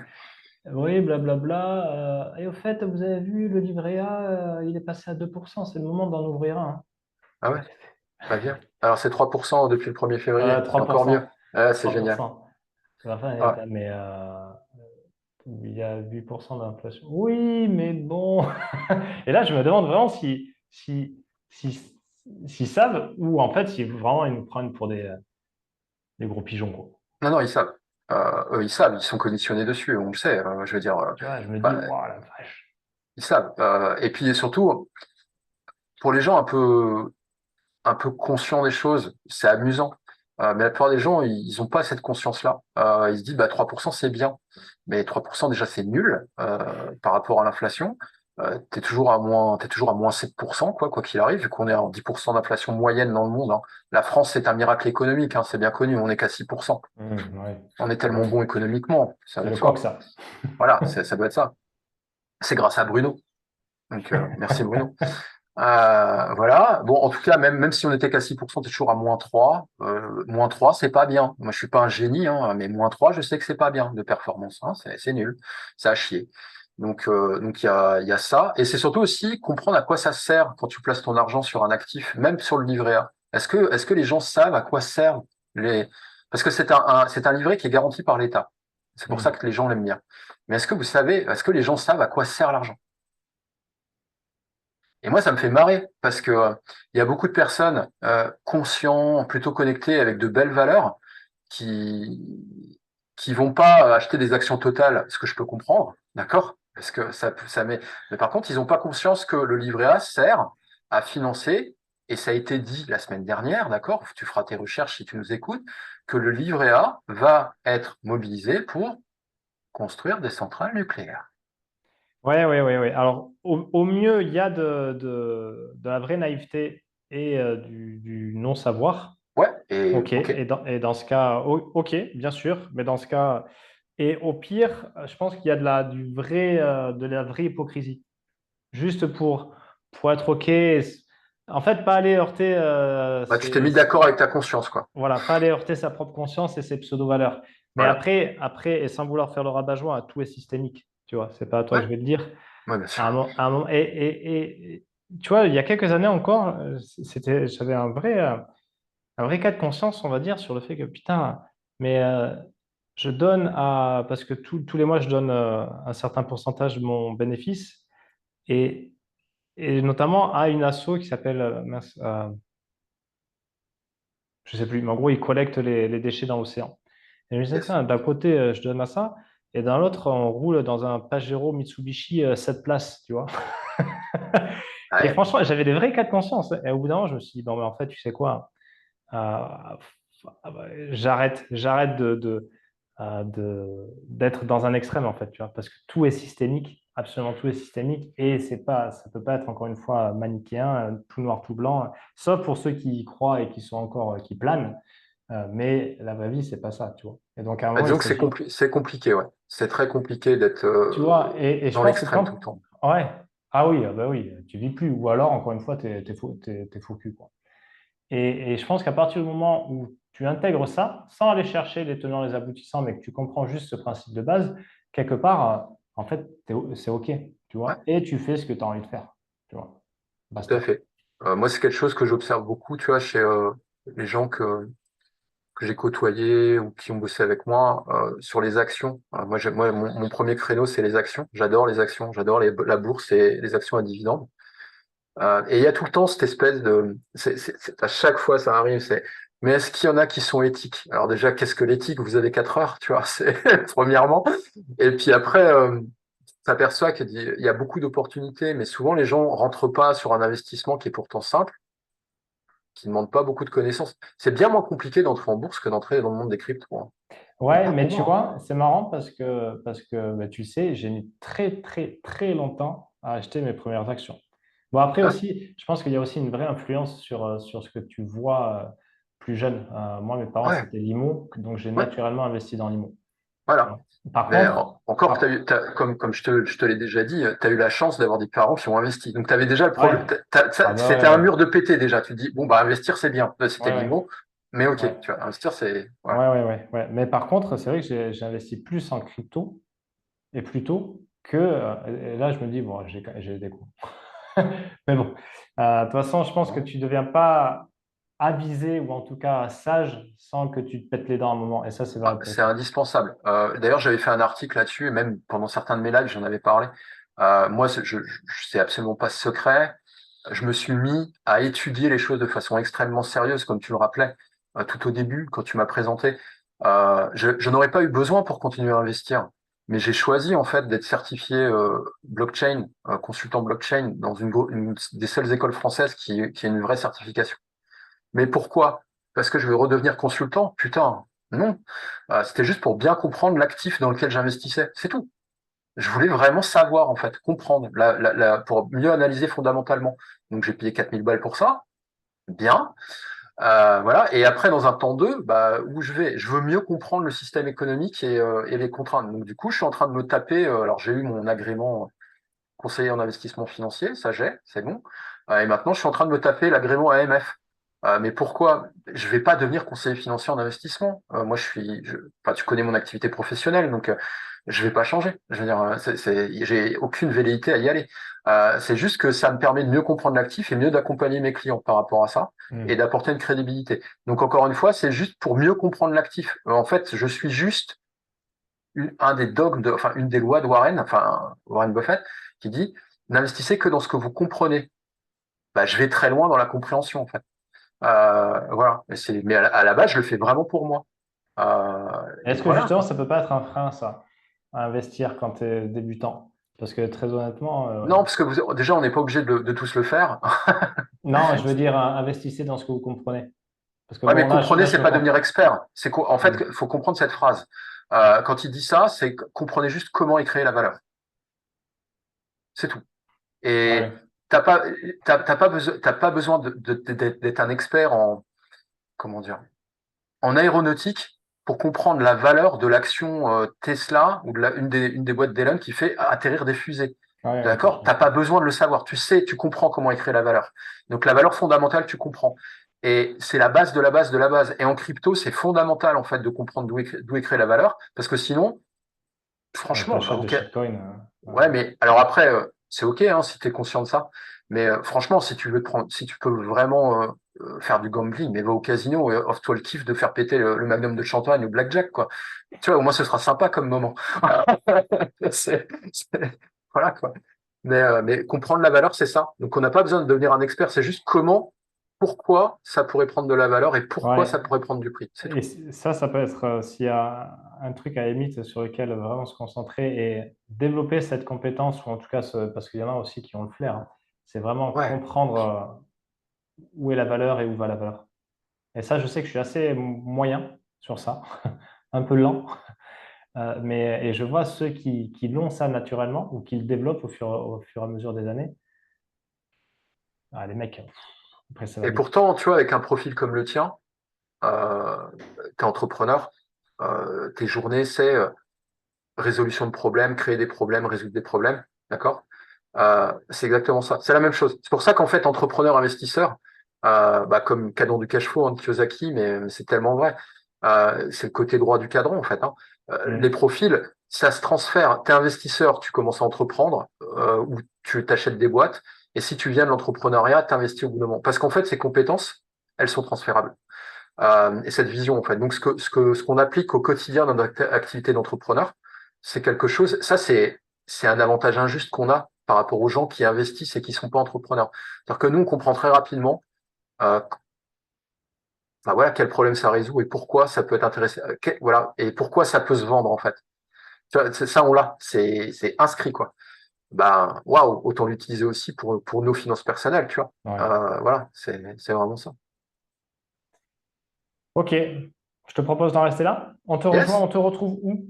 Oui, blablabla. Et au fait, vous avez vu, le livret A, il est passé à 2%. C'est le moment d'en ouvrir un. Ah ouais, bah viens. Alors c'est 3% depuis le 1er février, c'est encore mieux. 3%. Ah, c'est génial. 3%. Ma femme, elle Ah, était là, mais il y a 8% d'inflation. Oui, mais bon. Et là, je me demande vraiment si, s'ils savent ou en fait, si vraiment ils nous prennent pour des gros pigeons, quoi. non, non, ils savent. Eux, ils savent, ils sont conditionnés dessus, on le sait. Je veux dire, Tu vois, je me dis, bah, waouh, la vache. ils savent. Et puis surtout, pour les gens un peu conscients des choses, c'est amusant. Mais la plupart des gens, ils n'ont pas cette conscience-là. Ils se disent, bah, 3% c'est bien. Mais 3% déjà, c'est nul par rapport à l'inflation. T'es toujours à moins 7%, quoi qu'il arrive, vu qu'on est en 10% d'inflation moyenne dans le monde, hein. La France, c'est un miracle économique, hein, c'est bien connu, on n'est qu'à 6%. Ouais. On est tellement bon économiquement, ça C'est va de le coq, soi. ça. Voilà, ça doit être ça. C'est grâce à Bruno. Donc, merci Bruno. Voilà. Bon, en tout cas, même si on était qu'à 6%, t'es toujours à moins 3. Moins 3, c'est pas bien. Moi, je suis pas un génie, hein, mais moins 3, je sais que c'est pas bien de performance, hein, c'est nul. Ça a chier. Donc il y a ça. Et c'est surtout aussi comprendre à quoi ça sert quand tu places ton argent sur un actif, même sur le livret A. Est-ce que les gens savent à quoi servent les... Parce que c'est un livret qui est garanti par l'État. C'est pour ça Hmm. que les gens l'aiment bien. Mais est-ce que les gens savent à quoi sert l'argent? Et moi, ça me fait marrer parce que il y a beaucoup de personnes conscients, plutôt connectées avec de belles valeurs, qui vont pas acheter des actions totales, ce que je peux comprendre, d'accord? Parce que ça met. Mais par contre, ils n'ont pas conscience que le livret A sert à financer, et ça a été dit la semaine dernière, d'accord? Tu feras tes recherches si tu nous écoutes, que le livret A va être mobilisé pour construire des centrales nucléaires. Ouais, ouais, ouais, ouais. Alors, au mieux, il y a de la vraie naïveté et du non-savoir. Ouais, et OK. ok. Et dans ce cas, OK, bien sûr. Mais dans ce cas, et au pire, je pense qu'il y a de la vraie hypocrisie. Juste pour être OK. En fait, pas aller heurter, Bah, tu t'es mis d'accord avec ta conscience, quoi. voilà, pas aller heurter sa propre conscience et ses pseudo-valeurs. Mais Voilà. après, et sans vouloir faire le rabat-joie, tout est systémique. Tu vois, c'est pas à toi que Ouais, je vais le dire. ouais, bien sûr. À un moment, tu vois, il y a quelques années encore, j'avais un vrai cas de conscience, on va dire, sur le fait que putain, mais je donne parce que tous les mois, je donne un certain pourcentage de mon bénéfice et, et notamment à une asso qui s'appelle, mince, je sais plus, mais en gros, ils collectent les déchets dans l'océan. Et je me disais, Yes. tiens, d'un côté, je donne à ça, et d'un l'autre, on roule dans un Pajero Mitsubishi 7 places, tu vois. Et Ouais. franchement, j'avais des vrais cas de conscience. Et au bout d'un moment, je me suis dit, bon, mais en fait, tu sais quoi, euh, j'arrête d'être dans un extrême, en fait, tu vois, parce que tout est systémique, absolument tout est systémique, et ça peut pas être, encore une fois, manichéen, tout noir, tout blanc, sauf pour ceux qui y croient et qui sont encore, qui planent. Mais la vraie vie, c'est pas ça, tu vois. Et donc, à un Bah, moment, il disons que s'agit, c'est compliqué, ouais. C'est très compliqué d'être tu vois, et je dans pense que l'extrême tout le temps. ouais, Ah oui, ah bah oui, tu vis plus. Ou alors, encore une fois, t'es faux cul, quoi. Et je pense qu'à partir du moment où tu intègres ça, sans aller chercher les tenants, les aboutissants, mais que tu comprends juste ce principe de base, quelque part, en fait, c'est OK, tu Ouais, vois. Et tu fais ce que tu as envie de faire, tu vois. tout à Basta. fait. Moi, c'est quelque chose que j'observe beaucoup, tu vois, chez les gens que j'ai côtoyés ou qui ont bossé avec moi sur les actions. Moi, mon premier créneau, c'est les actions. J'adore les actions, j'adore la bourse et les actions à dividendes. Et il y a tout le temps cette espèce de, à chaque fois ça arrive, mais est-ce qu'il y en a qui sont éthiques? Alors déjà, qu'est-ce que l'éthique? Vous avez 4 heures, tu vois, c'est premièrement. Et puis après, s'aperçoit qu'il y a beaucoup d'opportunités, mais souvent les gens rentrent pas sur un investissement qui est pourtant simple, qui ne demande pas beaucoup de connaissances. C'est bien moins compliqué d'entrer en bourse que d'entrer dans le monde des cryptos, hein. En tout Ouais, cas mais pour tu moi, vois, c'est marrant parce que bah, tu sais, j'ai mis très, très, très longtemps à acheter mes premières actions. Bon, après hein. aussi, je pense qu'il y a aussi une vraie influence sur ce que tu vois plus jeune. Moi, mes parents, Ouais, c'était l'IMO, donc j'ai ouais, naturellement investi dans l'IMO. voilà. Par Mais contre, encore, par- comme je te l'ai déjà dit, tu as eu la chance d'avoir des parents qui ont investi. Donc, tu avais déjà le problème. ouais, ah bah C'était ouais, un ouais, mur de pété déjà. Tu te dis, bon, bah, investir, c'est bien. Là, c'était ouais, de ouais, l'IMO, mais ouais, ok, tu vois, investir, c'est. Voilà. ouais, ouais, ouais, ouais. Mais par contre, c'est vrai que j'ai investi plus en crypto et plutôt que, et là, je me dis, bon, j'ai des coups. Mais bon, de toute façon, je pense que tu ne deviens pas avisé ou en tout cas sage sans que tu te pètes les dents à un moment. Et ça, c'est Ah, vrai pour le c'est coup. indispensable. D'ailleurs, j'avais fait un article là-dessus, et même pendant certains de mes lives, j'en avais parlé. Moi, c'est absolument pas secret. Je me suis mis à étudier les choses de façon extrêmement sérieuse, comme tu le rappelais tout au début, quand tu m'as présenté. Je n'aurais pas eu besoin pour continuer à investir, mais j'ai choisi en fait d'être certifié blockchain, consultant blockchain dans une des seules écoles françaises qui a une vraie certification. Mais pourquoi? Parce que je vais redevenir consultant? Putain, non. C'était juste pour bien comprendre l'actif dans lequel j'investissais. C'est tout. Je voulais vraiment savoir, en fait, comprendre, pour mieux analyser fondamentalement. Donc j'ai payé 4 000 balles pour ça. Bien. Voilà. Et après, dans un temps 2, bah, où je vais? Je veux mieux comprendre le système économique et les contraintes. Donc du coup, je suis en train de me taper. Alors j'ai eu mon agrément conseiller en investissement financier, ça c'est bon. Et maintenant, je suis en train de me taper l'agrément AMF. Mais pourquoi? Je vais pas devenir conseiller financier en investissement. Moi, enfin, tu connais mon activité professionnelle, donc je vais pas changer. Je veux dire, j'ai aucune velléité à y aller. C'est juste que ça me permet de mieux comprendre l'actif et mieux d'accompagner mes clients par rapport à ça et Hmm. d'apporter une crédibilité. Donc, encore une fois, c'est juste pour mieux comprendre l'actif. En fait, je suis juste un des dogmes enfin, une des lois de Warren, enfin, Warren Buffett, qui dit, n'investissez que dans ce que vous comprenez. Bah, je vais très loin dans la compréhension, en fait. Voilà. Mais à la base, je le fais vraiment pour moi. Et Est-ce que voilà, justement, quoi. ça peut pas être un frein, ça, à investir quand tu es débutant? Parce que très honnêtement, Non, parce que déjà, on n'est pas obligé de tous le faire. non, je veux dire, investissez dans ce que vous comprenez. Parce que Ouais, mais bon, comprenez, je c'est me pas devenir comprends. expert. En fait, Hmm. il faut comprendre cette phrase. Quand il dit ça, c'est comprenez juste comment est créée la valeur. C'est tout. Et Ouais, t'as pas besoin d'être un expert en, comment dire, en aéronautique pour comprendre la valeur de l'action Tesla ou une des boîtes d'Elon qui fait atterrir des fusées. ouais, ok, je D'accord? T'as pas comprends. besoin de le savoir. Tu sais, tu comprends comment est créée la valeur. Donc la valeur fondamentale, tu comprends. Et c'est la base de la base de la base. Et en crypto, c'est fondamental en fait de comprendre d'où est créée la valeur, parce que sinon, franchement, bah, T'achètes des ok, shitcoins. Ouais. ouais, mais alors après, c'est ok hein, si tu es conscient de ça. Mais franchement, si tu peux vraiment faire du gambling, mais va au casino et offre-toi le kiff de faire péter le magnum de champagne ou blackjack, quoi. Tu vois, au moins ce sera sympa comme moment. Voilà, quoi. Mais comprendre la valeur, c'est ça. Donc on n'a pas besoin de devenir un expert, c'est juste pourquoi ça pourrait prendre de la valeur et pourquoi Ouais. ça pourrait prendre du prix. C'est Et tout. ça peut être, s'il y a un truc à la limite sur lequel vraiment se concentrer et développer cette compétence, ou en tout cas, parce qu'il y en a aussi qui ont le flair, hein, c'est vraiment Ouais. comprendre où est la valeur et où va la valeur. Et ça, je sais que je suis assez moyen sur ça, un peu lent, et je vois ceux qui l'ont ça naturellement ou qui le développent au fur et à mesure des années. Ah, les mecs, après, ça va Et vite. pourtant, tu vois, avec un profil comme le tien, euh, t'es entrepreneur, tes journées, c'est résolution de problèmes, créer des problèmes, résoudre des problèmes, d'accord? C'est exactement ça. C'est la même chose. C'est pour ça qu'en fait, entrepreneur, investisseur, comme canon du cash-flow de Kiyosaki, mais c'est tellement vrai. C'est le côté droit du cadran, en fait. Hein. Les Mm. profils, ça se transfère. T'es investisseur, tu commences à entreprendre, ou tu t'achètes des boîtes. Et si tu viens de l'entrepreneuriat, t'investis au bout d'un moment. Parce qu'en fait, ces compétences, elles sont transférables. Et cette vision, en fait. Donc, ce qu'on applique au quotidien dans notre activité d'entrepreneur, c'est quelque chose, ça, c'est un avantage injuste qu'on a par rapport aux gens qui investissent et qui sont pas entrepreneurs. C'est-à-dire que nous, on comprend très rapidement, euh, voilà, quel problème ça résout et pourquoi ça peut être intéressant, voilà, et pourquoi ça peut se vendre, en fait. Tu vois, ça, on l'a, c'est inscrit, quoi. Ben, waouh, autant l'utiliser aussi pour nos finances personnelles, tu vois. Ouais. Voilà, c'est vraiment ça. Ok, je te propose d'en rester là. On te rejoint, Yes? on te retrouve où?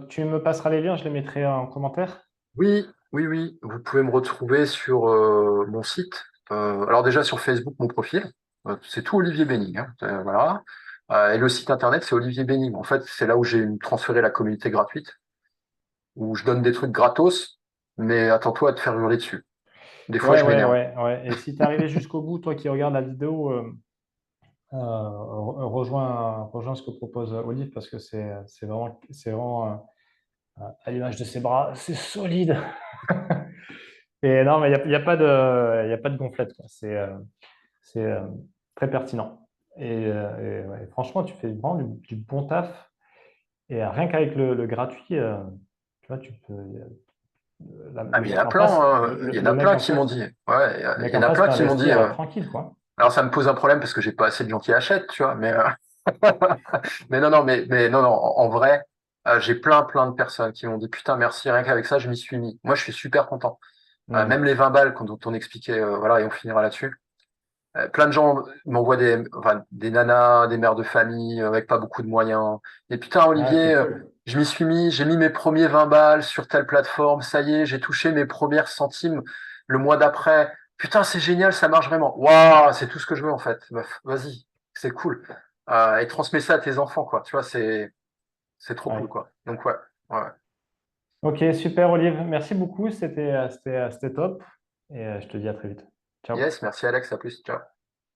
Tu me passeras les liens, je les mettrai en commentaire. Oui, oui, oui. Vous pouvez me retrouver sur mon site. Alors déjà sur Facebook, mon profil. C'est tout Olivier Benning. Hein. Voilà. Et le site internet, c'est Olivier Benning. En fait, c'est là où j'ai transféré la communauté gratuite, où je donne des trucs gratos, mais attends-toi à te faire hurler dessus. Des fois, Ouais, je ouais, m'énerve. ouais, ouais. Et si tu es arrivé jusqu'au bout, toi qui regardes la vidéo, rejoins ce que propose Olive parce que c'est vraiment à l'image de ses bras, c'est solide. Et non, mais il y a pas de gonflette, quoi. C'est très pertinent. Et ouais, franchement, tu fais vraiment du bon taf. Et rien qu'avec le gratuit, tu vois, tu peux Ah, le mais il y en a mettre en plein, place, hein. Il y en a plein qui m'ont dit. Ouais, le il mec y en en a face plein peut qui m'ont dit. investir tranquille, quoi. Alors ça me pose un problème parce que j'ai pas assez de gens qui achètent, tu vois. Mais non, non, mais non, non. En vrai, j'ai plein de personnes qui m'ont dit putain, merci, rien qu'avec ça, je m'y suis mis. Moi, je suis super content. Même Hmm. les 20 balles dont on expliquait, voilà, et on finira là-dessus. Plein de gens m'envoient des nanas, des mères de famille avec pas beaucoup de moyens. Et putain, Ah, c'est Olivier, cool. je m'y suis mis, j'ai mis mes premiers 20 balles sur telle plateforme. Ça y est, j'ai touché mes premières centimes le mois d'après. Putain, c'est génial, ça marche vraiment. Waouh, c'est tout ce que je veux en fait. Meuf, vas-y, c'est cool. Et transmets ça à tes enfants, quoi. Tu vois, c'est trop cool, Ouais. quoi. Donc ouais, ouais. Ok, super, Olive. Merci beaucoup. C'était top. Et je te dis à très vite. Ciao. Yes, merci Alex, à plus. Ciao.